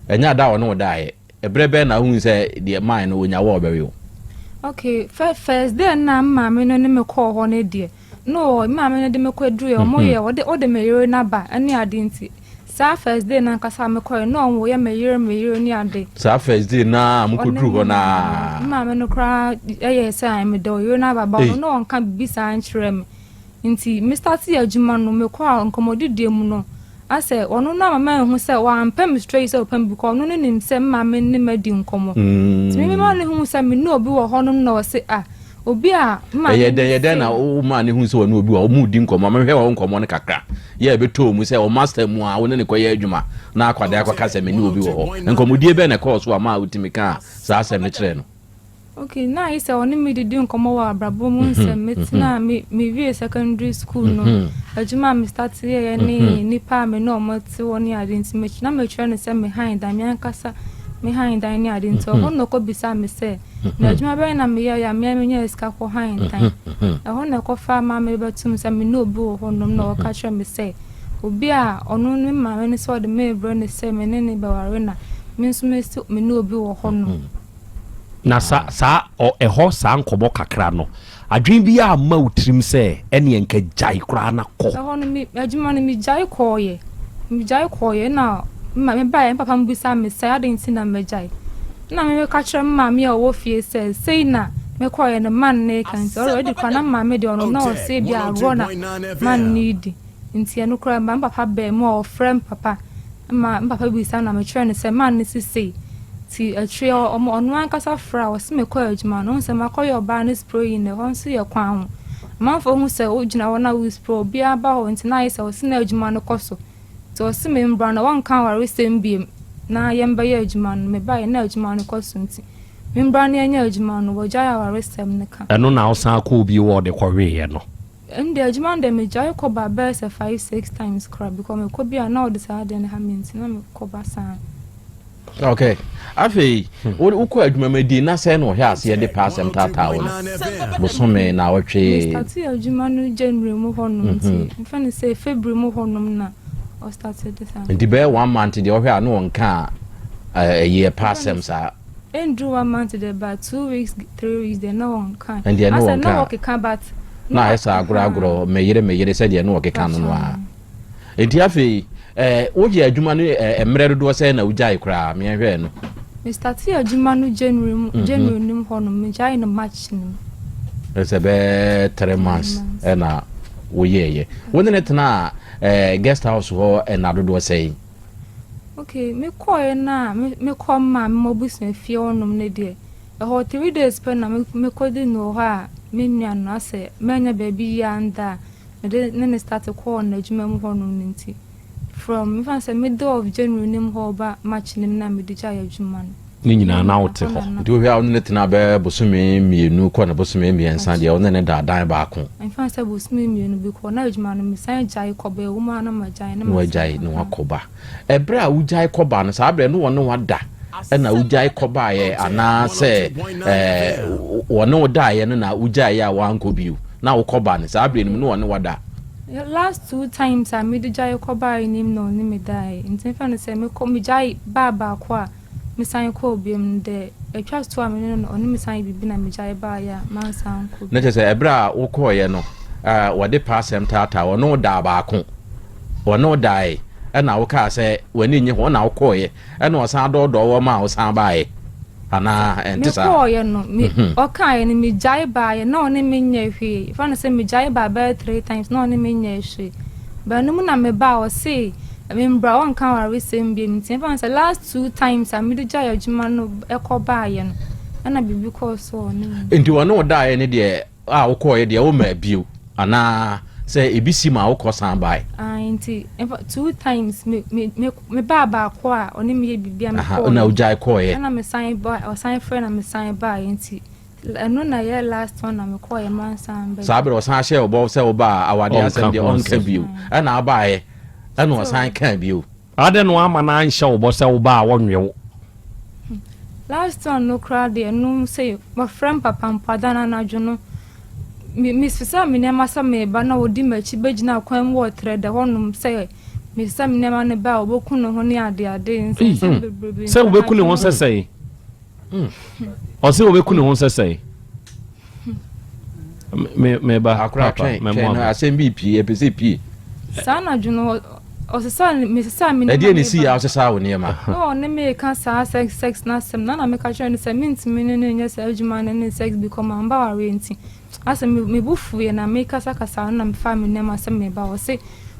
enya da wo no die ebrebe na hu se the mine no nya wo bewe. Okay, first day na maame no ne me call ho ne de no maame no de me kwadru e mo ye o de meyere na ba ani ade nti sa first day na kasa me call no wo ye meyere ni ade sa first day na mo kwadru ho na maame no kra ye say me do yo na ba ba no nka bibisa ankyere me nti Mr. T adwuma no me kwa nkomodidie mu no ase ono na mama hu se wa ampem straight se opam bi ko no ne nim se mama ne madi nkomo ti me ma ne hu se me no obi wo ho no na o se obi a ma ye de na o ma ne hu se wo no obi wo mu di nkomo ma hwe wo nkomo ne kakra ye be to mu se o master mu a wo ne ko ye adwuma na akwada akwa se me ne obi wo ho nkomodie be na course wa ma utimi ka sa asem ne kire no. Okay, now I say only me did come over Brabo Munse, Metina, me view secondary school. No, a Juma start here ni pa me no more to 1 year didn't make na me trying to send me behind Damian Casa behind Dani I didn't so no could be some me say. No Juma Bain and me ya me escape behind time. I want to call farmer me but to me no boo or no catch me say. Ubia or no ma when saw the me brand say me nene bawarena means me no be or honor. Na sa o eho sa nkomo kakra no adwen bi a ma utrim se ene enka jai kra na ko ho no mi adwuma no mi jai koye na ma me ba en papa mbusa me say adensi na me jai na me ka kire ma me o wo fie se sei na me koye no man na kan so already kwa na ma me de ono na o se bia ro na man need nti eno kra ma papa be mo o friend papa ma papa bi sa na me kire ne se man ne sei ti a tree ono ankasa fra o se me kwa adwuma no se makoye oba ne spray ne ho so ye kwan ho manfo hu se o gina wona we spray bia ba ho nti na ye se o se na adwuma no koso to o se me mbra na won kan ware sem biem na ye mba ye adwuma no me ba ye na adwuma no koso nti me mbra na ye adwuma no wo jaya ware sem ne ka eno na o san ko bi wo de kwa we ye no ndi adwuma de me jaya ko ba be se 5-6 times crab because me ko bia na o de sa de ne ha me nti na me ko ba san. Okay. Afi, uko adwuma medi na se no hwe ase de passem tata wo. Bosome na wotwe. Start adwuma no January mu honum nti. Mfa ne say February mu honum na o started this. Nti be 1 month de hwe anu wonka year passem sa. Endru 1 month de ba 2 weeks 3 weeks de no wonka. And de no wonka. Asa no work kan but na esa agro meyere se de no work kan no a. Nti afi oje adwuma no emre do se na ujai kra me hwe no. Me start adwuma no January nim hono me jai no March nim. Ese be 3 months na wo yeye. Woni net na guest house ho na do se. Okay, me koy na me kom ma me obusun fie onum ne de. Ho 3 days pe na me kodi no ha me nua no ase menya baby ya nda. Ne start ko na adwuma mu honum nti. From if I say middle of January nim ho ba March nim na me di jaya adwuma no. Ni nyina na wote ho. Nti wo hwa net na be bosome mienu ko na bosome miensa de wo ne da dan ba ko. If I say bosome mienu bi ko na adwuma no me san jaya ko ba wo ma na ma jaya na ma jaya no akoba. Ebre a wo jaya ko ba no sa abre no wono wada. Na wo jaya ko ba ye ana se wono da ye no na wo jaya wa anko biu. Na wo ko ba no sa abre no no wono wada. Last 2 times I made the jai ko ba nim no ni me die. Nti fa no say me ko me jai ba ko a me san ko biem de e twa to am no oni me san bibi na me jai ba ya man san ko. Na say ebra wo ko ye no wo de passem tata wo no da ba ko. Wo no dai e na wo ka say wani nye ho na wo ko ye e na wo san do wo ma wo san ba ye. Ana entisa me ko ye no me o kan ye ni me jai ba ye na oni me nya hwe fa no say me jai ba 3 times na oni me nya hwe ba no mu na me ba o say me mbra won kan wa resem bi nti fa no say last 2 times I me jai adwuma no e ko ba ye no ana bibi ko so ni enti wono da ye ne de a wo ko ye de wo ma biu ana say ebisi ma wo ko san bai nti 2 times me ba ko a oni me bibi am ko na ujai ko ye na me sign ba o sign friend na me sign ba nti eno na ye last one na me call ye man san be sabe o san share obo se oba awade asem de on ka bio na abaye na o san kan bio ade no ama na anhye obo se oba a wonwe last one no crowd de no say my friend papa mpadana na dwono Miss Sam nema sa me ba na odi machi begina kwan wo trade honum say Miss Sam nema ne ba oboku no ho ne ade nse bebrebe se oboku ne ho sesei o se oboku ne ho sesei me ba akra me mo asem bi pie epese pie sana dwono o se sa Miss Sam ne e si ya o se sa wo ne ma no ne me kan sa sex na sem na me ka try ne se mint me ne nya se adwuma ne sex become amba warranty asa me bufu ye na me kasa na me family na ma se me ba wo se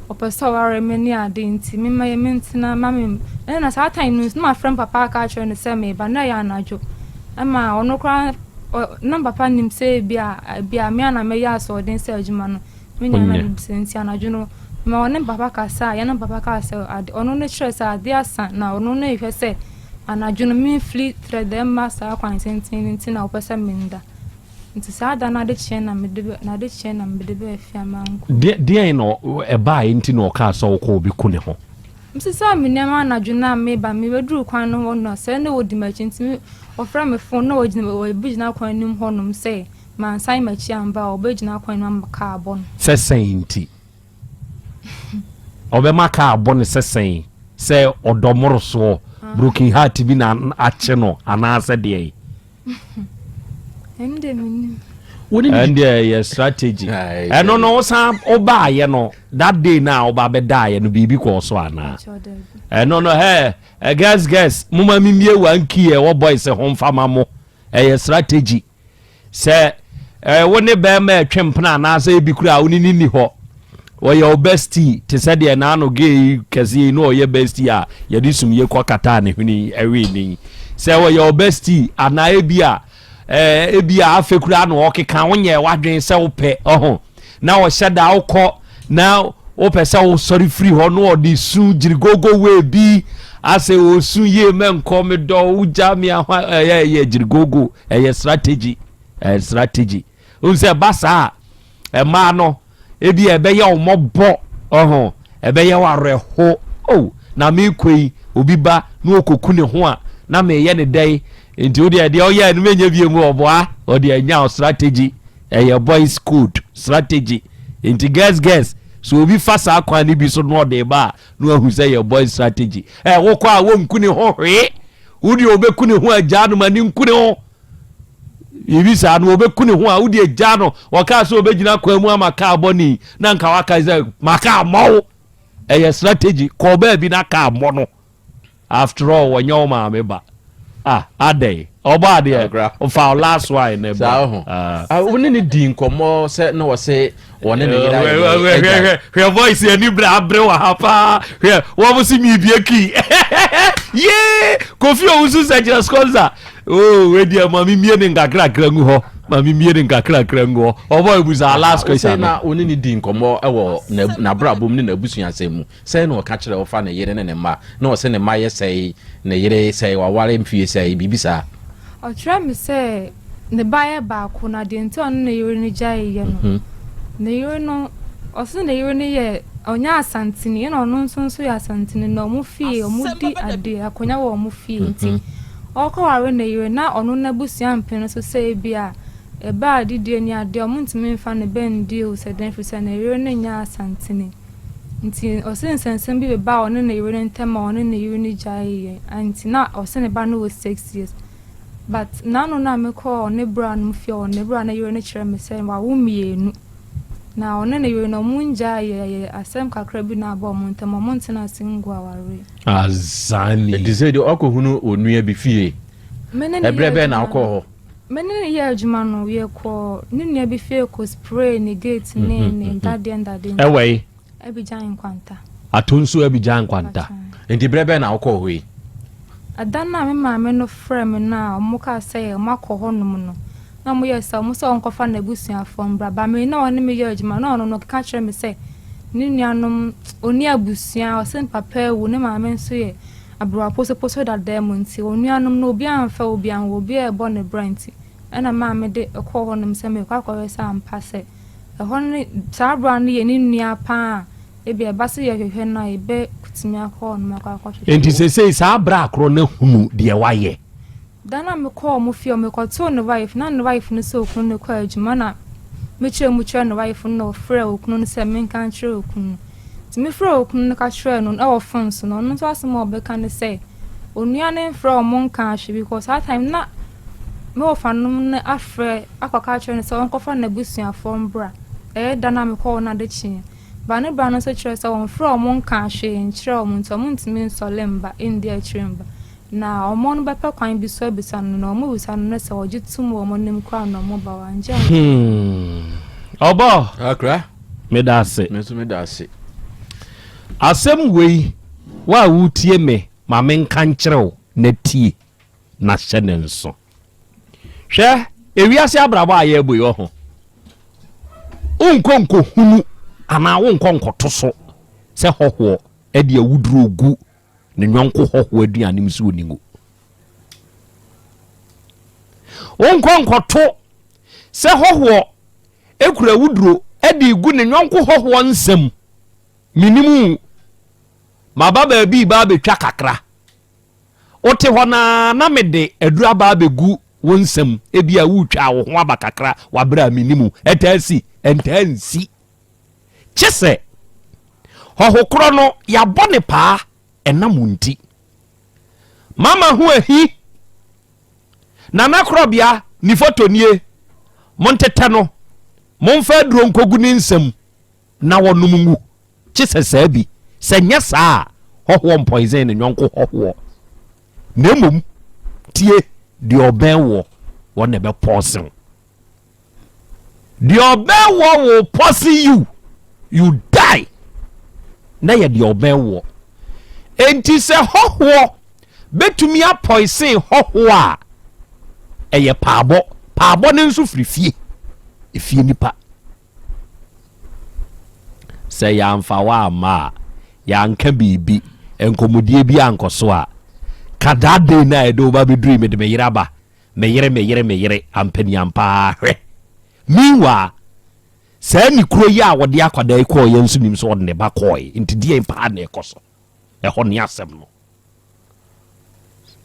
opeso ware me ni ade nti me ma ye mentina ma me na sa time news na friend papa ka try ne se me ba na ya anajo ama ono kra na papa nim se bia me na me ya so den se adwuma no me nya na nti anajo no ma ono papa ka sa ya na papa ka se ade ono ne stress ade asa na ono ne hwe se anajo no me flee thread them master kwan sentin nti na opesa me nda nti sada na de chen na me de be afia manko de no e ba nti no ka so ko obi ku ne ho msisa me nema na dwuna me ba me beduru kwan no no se ne wodi machi nti ofra me phone na wogina kwan nim honum se man sai machi amba obegina kwan no maka abon se senti obe maka abon se sen se odomoro so broken heart bi na ache no ana se de ende mini and your strategy no sam oba ye no that day now oba be die no bibi ko so ana no guess mama mimie wanki e wo boys home fama mo your strategy say woni be ma twempna na say bi kura woni ni ho wo your bestie te say de na no ge kezi no your bestie a ye disum ye kwa kata ne huni ewe ni say wo your bestie ana ebia ebia afekura no okeka wonye wadwen se wope na wo hyeda wokọ na wo pese wo sorry free ho no odi su jirigogo we bi ase wo su ye menko me do uja mi ahwa ye jirigogo strategy unse basa ma no ebia ebe ye omobo ebe ye wareho na me kwei obi ba no okoku ne ho a na me ye ne dai nti odi e de oya no menye biemu oboa odi anya strategy your boys good strategy nti guess so obi fasa akwa ni bi so no de ba no ahu say your boys strategy wo kwa wo nkuni ho hwe odi obekuni ho agya no mani nkuni ho ibi sa no obekuni ho a odi agya no waka so obegina kwa mu amaka aboni na nka waka say maka amawo strategy ko ba bi na ka amo no after all wonyo ma meba ade oba de o fa last one ne ba woni ne di nkomo se na wo se woni ne yira your voice ani bra wa hapa wo mo si mi bie ki ye kofi o usu se just sponsor we dia mami mie ne ngakra krangu ho mami mie ne ngakra krangu ho obo ebuza last question na woni ne di nkomo ewo na bra bom ne na busua asemu se na o ka kire wo fa ne yire ne ma na o se ne ma ye sei ne yire sei wa ware mfie sei bibisa o try me say ne baye ba ko na de nti on ne yire ne jai ye no ne yire no o se ne yire ne ye onya asantini na ono nso ya asantini na omu fie omu di ade akonya wo omu fie nti oko ware ne yire na ono na busua mpen so say bia e ba didi ni ade omu ntimi mfa ne ben di o se den fisa ne yire ne nya asantini nti o se nsensem bi be ba ono ne yire ntema ono ne yire ne jai anti na o se ne ba no 6 years but nano na me call ne bra no fie o ne bra na yire ne kire me say wa wo mienu na one ne yire no munja ye asem kakra bi na aba mo ntem mo ntena singwa ware azani dizedi okohunu onua bi fie ebrebe na akọ mene ye adwuma no ye ko ne nua bi fie ko spray ne gate ne ndade ewe ebijan kwanta atonso ebijan kwanta enti brebe na akọ hoi adana me maame no frame na omuka say makọ honum no na mo yesa mo so onkofa na busua fom bra ba me na one me ye adwuma na ono no ka kire me say ni nuanom oni abusua o sen papa wu ne maame nso ye abro aposo da dem nti onuanom no obi anfa obi an obi e bo ne branti ɛna maame de ɛkɔ hɔ nom sɛ mekɔ akɔhwɛ sɛ ampa sɛ ɛhɔ ne saa bra no yɛ ne nua paa ebi ɛba sɛ yɛhwehwɛ no a yɛbɛ kutumi akɔ nom akɔhwɛ enti sesei saa bra akoro no hunu deɛ wayɛ dana mekɔ mo fie mekɔtoo ne wife na ne wife no sɛ okunu ne kɔ adwuma na mekyerɛ mu kyerɛ ne wife no frɛ okunu no sɛ menka nkyerɛ okunu nti mefrɛ okunu no ka kyerɛ no ɛwɔ phone so no ɔno nso asɛm a ɔbɛka ne sɛ onua ne mfrɛ ɔmo nka ahwe because that time na me ofa no ne afrɛ akɔka kyerɛ no sɛ ɔnkɔfa na busuafoɔ mbra ɛyɛ dana mekɔ na de kyi ba ne bra no so kyerɛ sɛ ɔmfrɛ ɔmo nka ahwe nkyerɛ ɔmo nti ɔmo ntumi nsɔle mba ndi akyerɛ mba na ɔmo no bɛpɛ kwan bi so bisa no na ɔmo bisa no sɛ ɔgye tum ɔmo nim kra na ɔmo ba wanje ɔbɔ akra medase medase asɛm wei wa wutie me ma menka nkyerɛw na tie na hyɛ ne nso hwɛ ewiase abrabɔ a yɛ boy ho unkonko hunu ana wonkonko so sɛ hɔhoɔ ɛde awuduro gu ne nyɔnko hɔhoɔ aduane mu so oningo wonkonko to sɛ hɔhoɔ ekura awuduro ɛde gu ne nyɔnko hɔhoɔ nsɛm minimu mababa bi ba betwa kakra wote hɔ na mede adura ba begu wo nsɛm ebia wutwa wo ho aba kakra wabra minimu ɛtaasi ɛntansi kyese hɔhokoro no yabɔ ne paa ɛnamunti mama ho ahi nana krobia ni foto nie montete no momfa aduro nkogu ne nsɛm na wɔnom ngu kyese saabi sɛ nyɛ saa hɔhoɔ poison ne nyɔnko hɔhoɔ na mmom tie deɛ ɔbɛn wɔ wɔn bɛ pɔsen deɛ ɔbɛn wɔ will poison you die na yɛ deɛ ɔbɛn wɔ enti sɛ hɔhoɔ betumi apoison hɔhoɔ a ɛyɛ paabɔ ne nso firi fie nipa sɛ yɛamfa wa ama yɛanka biribi nkomodie bi ankɔso a kada de na edo ba beduri me de me yere ba me yere ampani ampa hwe miwa sa ni kuro yi a wode akwada ikɔ yɛ nso nim so wode ne ba kɔe nti die mpa na ekoso e ho ne asɛm no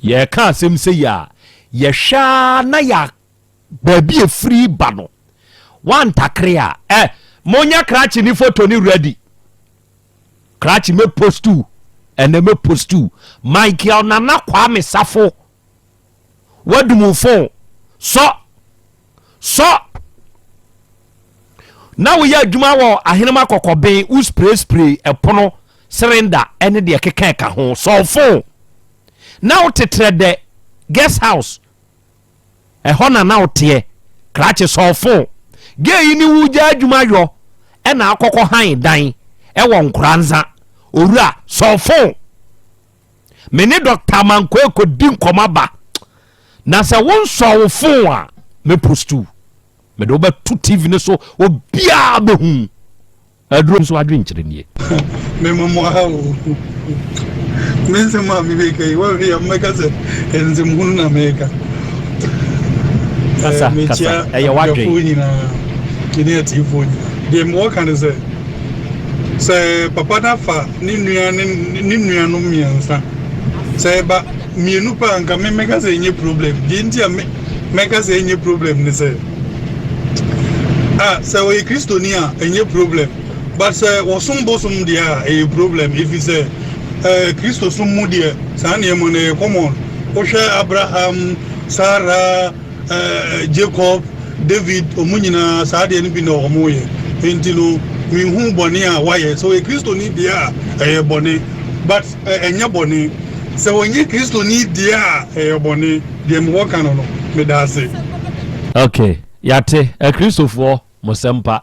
ye ka asɛm sɛ ya ye hwa na ya baabi efiri ba no wan takre a monya krachi ni photo ni ready krachi me postu ene me postu Michael nana kwame safo wadumu phone so na wo ya adwuma wo ahenema kokoben u spray epono cylinder ene de keka ka ho so phone na wo tetre de guest house ehona na wo te krachi so phone ge yi ni wu ja adwuma yo ena akokɔ han dan ɛwɔ nkranza owura so phone mene Dr. Manko eko din komaba na sɛ won so wo phone a me postu me do ba tu TV ne so obia be hu aduro so adwen kyere nie me momo ha o me se ma mi be kai wa ya meka se enze mhunu na meka kasa ɛyɛ wadwen na kini tifoni de mo kan se papa na fa ni nua no miensa se ba mienu pa nka me meka se enye problem di ntia me meka se enye problem ne se se we kristonia enye problem but se wo sombosum dia e problem if you say Christo sumu dia sa na emo ne common o hwe Abraham Sarah Jacob David omunyina sa de ne bi na omoye entilo mi hu boni a waye so e Christo ni dia boni but enye boni se wonye Christo ni dia boni de mo kan no me da se okay yate Christopher mosempa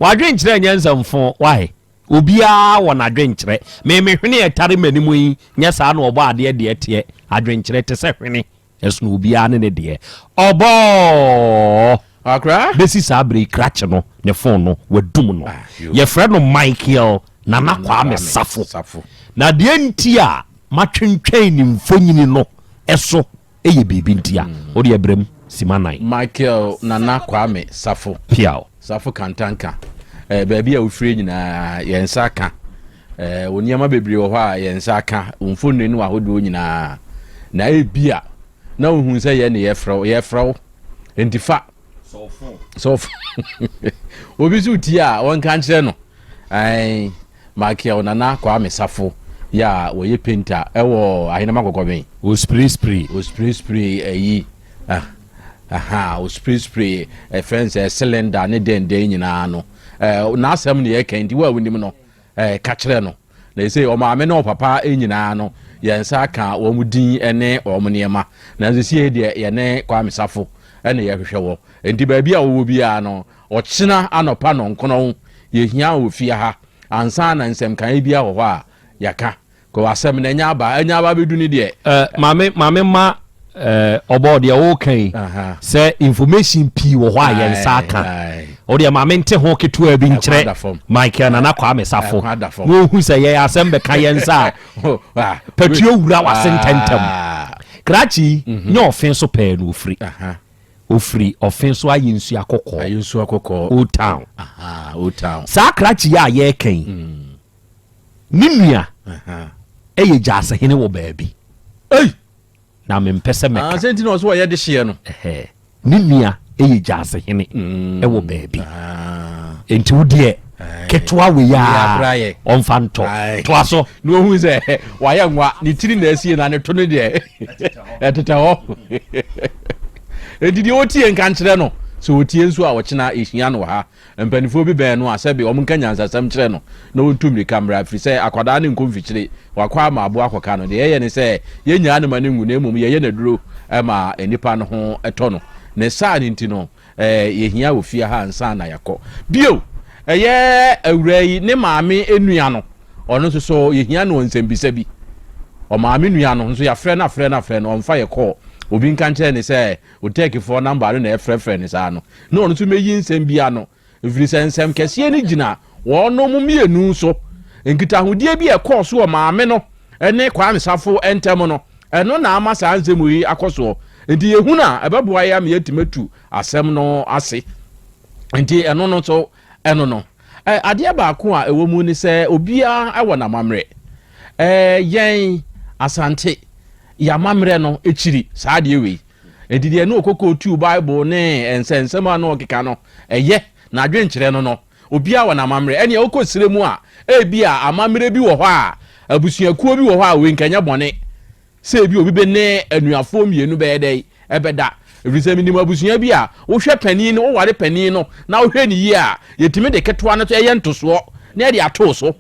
wadwen kyerɛ nyansamfo why obia wɔ n'adwen kyerɛ me hwene etare manimu yi nya saa na ɔbɔ ade de tie adwen kyerɛ te sɛ hwene ɛso no obia ne deɛ ɔbɔ akra besi saa bre krache no ne phone no wadum no ye frɛ no Michael nana kwame safo na deɛ nti a matwentwɛn ni mfonyini no ɛso ɛyɛ bibi nti a ɔde abrem Simanai. Michael Nana Kwame Safo. Piao. Safo Kantanka. Baby a ufiri nyina yensa ka. Onyama bebre wo ha yensa ka. Umfonu nu ahodo nyina. Na ebia na ohun se ye ne yefraw. Entifa. Sofo. Obi su ti a won kan kire no. Ai Michael Nana Kwame Safo. Ya woye painter ewo ahinama gogoben. O spray. Ayi. O spray friends cylinder ne den nyina no. Na asem ne ye kan di wa wonim no. Ka kire no. Na say o maame na o papa nyina no. Yensa ka wo mudin ene o mniema. Na ze de ye ne Kwame Safo ene ye hwehwe wo. Enti ba bia wo bia no. O kina anopa no nkono ye hia ofie ha. Ansa na nsem kan bia wo a yaka ko asem na nya ba bedu ni de mame ma obo de o kan say information pi wo hwa yen saka o de mame nte ho ketua bi nkyere Michael Nana Kwame Safo wo hu say ye asem be kan yen sa patuo wura wasententem krachi nya ofenso pe no ofri ofenso ayinsu akokọ old town sa krachi ya ye kan ninua eye jase hene wo baabi na me mpese meka senti no so ye de hye no ninua eye jase hene wo baabi enti wo de ketwa we ya onfanto to aso no hu se wa ya nwa ni tiri na asie na ne to no de etete ho edidi otie nkan kire no so otie nso a wochina ehia no ha mpanifo bi ben no asabe omnka nyansasam kire no na wotumri camera free say akwada ne nkomfikire wakwa ma abo akoka no de ye ne say ye nya ne mane ngu na emum ye ne duro ma enipa no ho eto no ne saa ni ntino ye hia ofia ha nsa na yakọ bio ye awurai ne maame enua no ono nso so ye hia no nsembisa bi o maame nua no nso ya frɛ no onfa ye call obi nka nkyere ne sɛ o take for number no na efrefre ne saa no na ɔno tumi yi nsɛm bia no efiri sɛ nsɛm kɛseɛ ne gyina wɔn mo mienu so nkitahodie bi ɛkɔɔ so wɔ maame no ɛne Kwame Safo ɛntɛm no ɛno na ama saa nsɛm yi akɔsoɔ nti yehu na ɛbɛboa ya me yɛtimatu asɛm no ase nti ɛno no so ɛno no adeɛ baako a ɛwɔ mu ne sɛ obia ɛwɔ na mamre yɛn asante ya mamre no echiri saa de we edide no okoko tu bible ne ensensem ano okeka no eye na adwenkyere no obia wa na mamre ene okosire mu a ebia amamre bi wo hɔ a abusuakuo bi wo hɔ a we nkanya bɔne se bi obi be ne anuafo mienu be dai ebeda efisɛ minim abusua bi a wo hwɛ panin no wo ware panin no na wo hwɛ ni yi a yetimi de ketwa no to eye ntoso na de ato so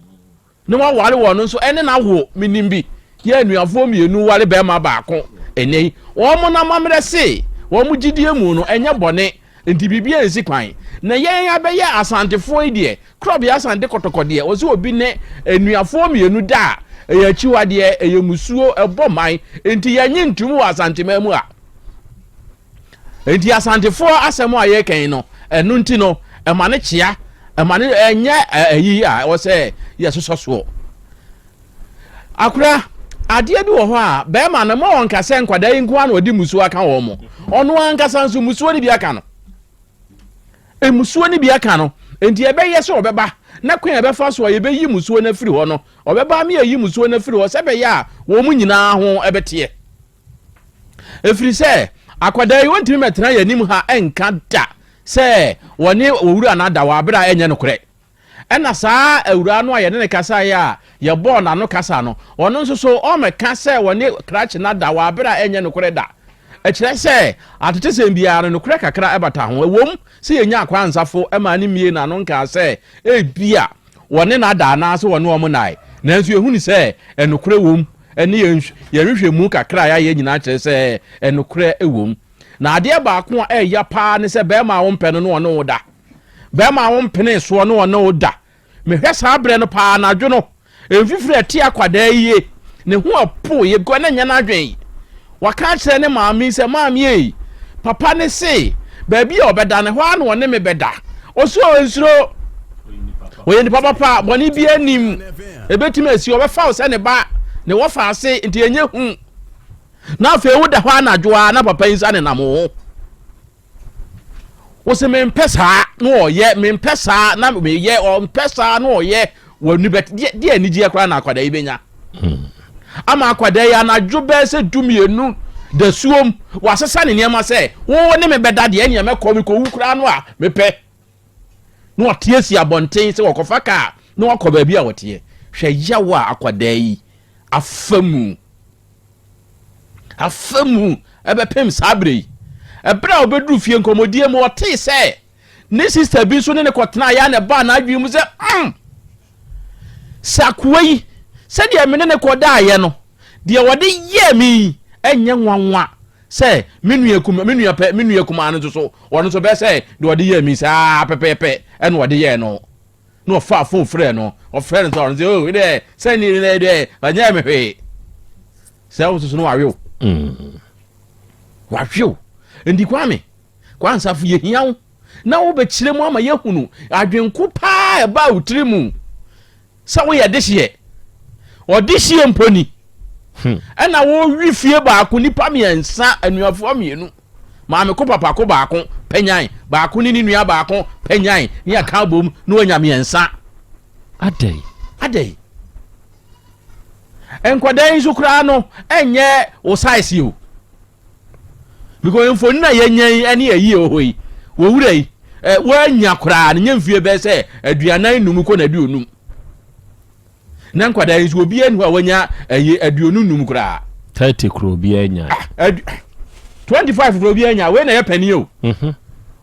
ne wo ware wo no nso ene na wo minim bi ye nuafo mienu wale be ma baako enei wo mo na mamre se wo mo gidie mu no enye bone enti bibia ensi kwan na yen abeye asantefo idie krobia asante kotokode wo se obi ne nuafo mienu da eya chiwade eya musuo eboman enti yenye ntumu asantema mu a enti asantefo asemo aye kan no enu nti no emane chia emane enye ayi a wo se yesoso akura adeɛ bi wɔ hɔ a bɛrima na ma wɔn kasa nkwada yi nko ana ɔdi musuo aka wɔn mo ɔno ankasa nso musuo ni bi aka no musuo ni bi aka no enti ɛbɛyɛ sɛ ɔbɛba na kwan ɛbɛfa so ɔyɛbɛyi musuo na firi hɔ no ɔbɛba mi ayi musuo na firi hɔ sɛ bɛyɛ a wɔn mu nyinaa ho ɛbɛteɛ efiri sɛ akwada yi wɔntumi mɛtena yɛ anim ha ɛnka da sɛ wɔne owura anada wɔ abere a ɛnyɛ no korɛ ɛna saa awura no a yɛne ne kasa yɛ a yɛbɔ na no kasa no ɔno nso so ɔmɛka sɛ wɔne krakye na da wɔ abere a ɛnyɛ no korɛ da ɛkyerɛ sɛ atete sɛm biara no korɛ kakra ɛbata ho ɛwom sɛ yɛnya akwa ansafo ɛma ne mie na no nka sɛ ebia wɔne na da na so wɔne wɔn nae nanso yɛhu ni sɛ ɛnokorɛ wom ɛne yɛhwehwɛ mu kakra ya yɛ nyina kyerɛ sɛ ɛnokorɛ ɛwom na adeɛ baako a ɛyɛ paa ne sɛ bɛrima wo mpɛ no wɔne wo da bɛrima wo mpene soɔ no wɔne wo da mehwɛ saa brɛ no paa na adwo no emfifiri ati akwada yie ne ho apo ye ko na nya na adwen waka kyerɛ ne maame sɛ maame yi papa ne se baabi a obɛda ne ho a na wɔne me bɛda oso nsuro oye ni papa bɔne bi anim ebetimi asi obɛfa wo sɛ ne ba ne wɔfa ase nti enye hu na afei wo da hɔ anadwo a na papa yi nsa ne nam ho wo se me mpesa no ye me mpesa na me ye o mpesa no ye wonu bet de anigi akra na akwada ibenya ama akwada ya na dwobe se dumienu da suom wasesa ne niam se wo ne me beda de enia me ko me ko wukura no a me pe no tie si abonten se wokofa ka no wakoba bi a wotie hwe yawa akwada yi afamu ebe pem sabre ebra obedru fie nkomodie mo wote se ne sister bi so ne kotena ya ne ba na adwi mu se sakwai se de me ne koda ye no de wode ye mi enye nwanwa se menu yakuma anu so wono so be se de wode ye mi sa pepepe ene wode ye no no fa fo frɛ no o frɛ no so o de se ni ne de anya me hwe se wo so no wawe wahwe ndi kwame kwansa fu ye hiawo na wo be kire mu ama ye hunu adwenku pa e ba utiri mu sa wo ye dehye odihye mponi ana wo wi fie baako nipa miensa anuafo mienu maame ko papa ko baako penyan baako ni nua baako penyan ni aka bom no anya miensa adai enkwadan sukura no enye o size o because mfoni na yenyan ane ayi ohoi wo wurai wo anya kura ne nyamfie be se aduanan num ko na duonum na nkwadan so obi enu a wanya aduonum num kura 30 kro obi anya 25 kro obi anya we na ye pani o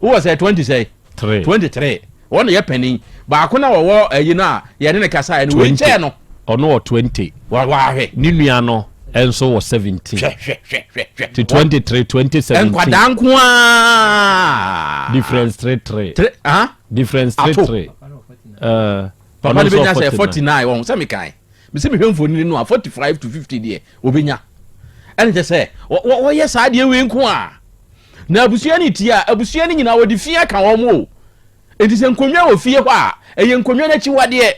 wo say 20 say 23 wona ye pani ba ko na wo ayi na ye ne kasa ne we nche no ono 20 wa he ni nua no enso was 17 to 23 2017 enkwadan ko a difference 3 difference 3 papa de benya say 49 won say me kan me say me hwemfo ni no 45 to 50 de obenya ene je say wo ye sa de we nko a na abusua ni ti a abusua ni nyina wo de fie ka wo mo enti se nkonwa wo fie hɔ a eye nkonwa na chi wade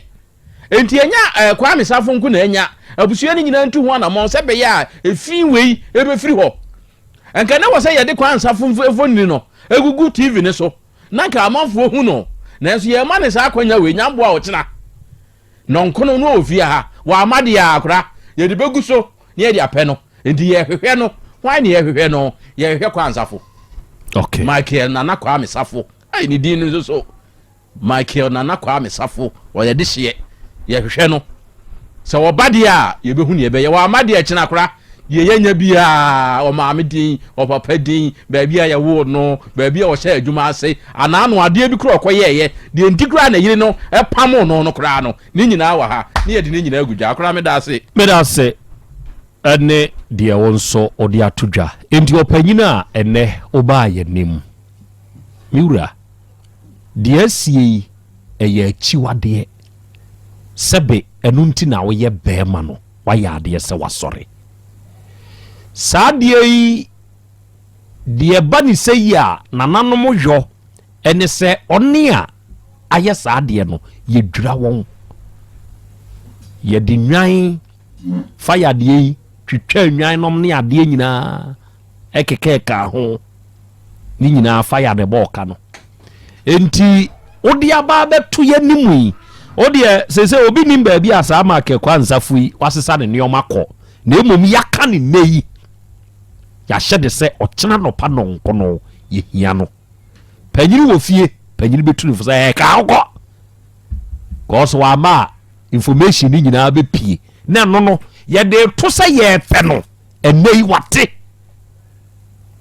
enti enya kwa mesafo nko na enya abusua ni nyina ntu ho na mo se be ya efi wei ebe firi hɔ enka na wo se ye de kwa nsafo mfo ni no egugu tv ne so na ka amanfo hu no na nso ye ma ne sa akwanya we nyambo a wotena no nkono no ofia ha wa amade ya akora ye de begu so ne ye de apɛ no enti ye hwehwɛ no wan ne ye hwehwɛ no ye hwehwɛ kwa nsafo okay Michael nana kwa mesafo ai ni din nso so Michael nana kwa mesafo o ye de hye ye hwehwɛ no so wo bade a ye behu ne ye be ye wa amade a kina akora ye yenya bia o maame din o papa din ba bia ye wo no ba bia o hye adwuma ase ana no ade bi kro koyeye de ntikra na yiri no e pam no kra no ni nyina wa ha ni ye de ni nyina agudwa akora me da ase ene de wonso odi atodwa enti opanyina ene oba ye nim miura de asie eye chiwade sebe enunti na wo ye bema no wa ya de se wasore saadie yi de bani seya nananom hwo ene se oni a aye saadie no ye dwura won ye de nwan fire de yi twitwa nwan nom ne ade nyina ekekeka ho ni nyina fire de boka no enti odi aba beto ye nimu odi sese obi nim ba bi asa ma ke kwa nsafu yi wasesa ne neoma kɔ na emom yaka ne neyi ya hyede se ɔkyena no pa no nkono ye hia no panyiri wo fie panyiri betu ne fo se ka akɔ cause wa ma information ni nyina be pie na no ye de to se ye fe no enei wate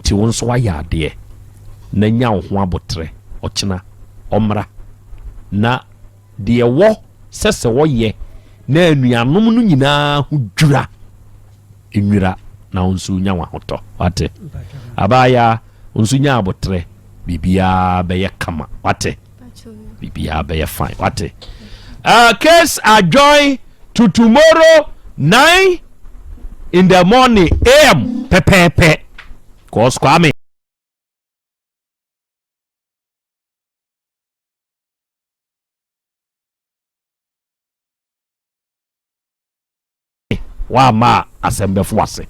ti won so wa ya de na nya ho abotre ɔkyena ɔmra na de wo sese wo ye na anuanom no nyina ho dwura enwira na onsu nya wa hoto wate abaya onsu nya abotre bibia be ye kama wate bibia be ye fine wate case adjoin to tomorrow 9 in the morning am pepepe cause kwame wa ma asembefo wase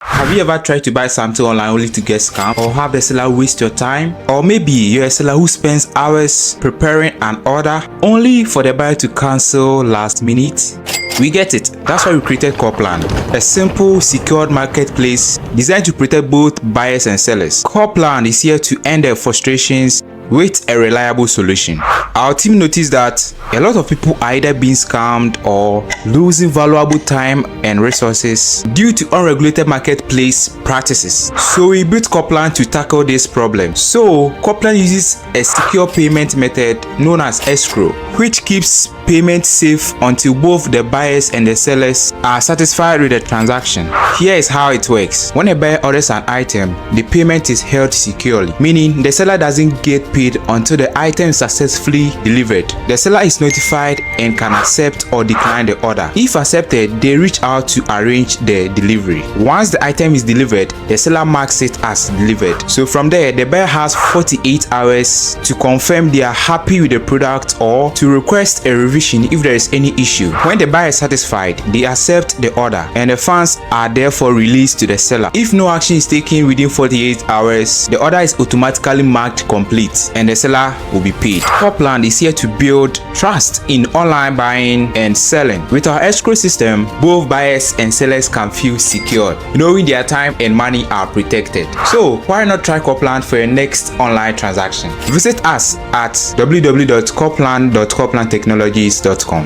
Have you ever tried to buy something online only to get scammed, or have the seller waste your time? Or maybe you're a seller who spends hours preparing an order only for the buyer to cancel last minute? We get it. That's why we created Copland, a simple, secured marketplace designed to protect both buyers and sellers. Copland is here to end their frustrations with a reliable solution. Our team noticed that a lot of people are either being scammed or losing valuable time and resources due to unregulated marketplace practices. So we built Copland to tackle this problem. So Copland uses a secure payment method known as escrow, which keeps payment safe until both the buyers and the sellers are satisfied with the transaction. Here is how it works. When a buyer orders an item, the payment is held securely, meaning the seller doesn't get paid until the item is successfully delivered. The seller is notified and can accept or decline the order. If accepted, they reach out to arrange the delivery. Once the item is delivered, the seller marks it as delivered. So from there, the buyer has 48 hours to confirm they are happy with the product or to request a revision if there is any issue. When the buyer is satisfied, they accept the order and the funds are therefore released to the seller. If no action is taken within 48 hours, the order is automatically marked complete and the seller will be paid. Copland is here to build trust in online buying and selling. With our escrow system, both buyers and sellers can feel secure, knowing their time and money are protected. So why not try Copland for your next online transaction? Visit us at www.copland.coplandtechnologies.com.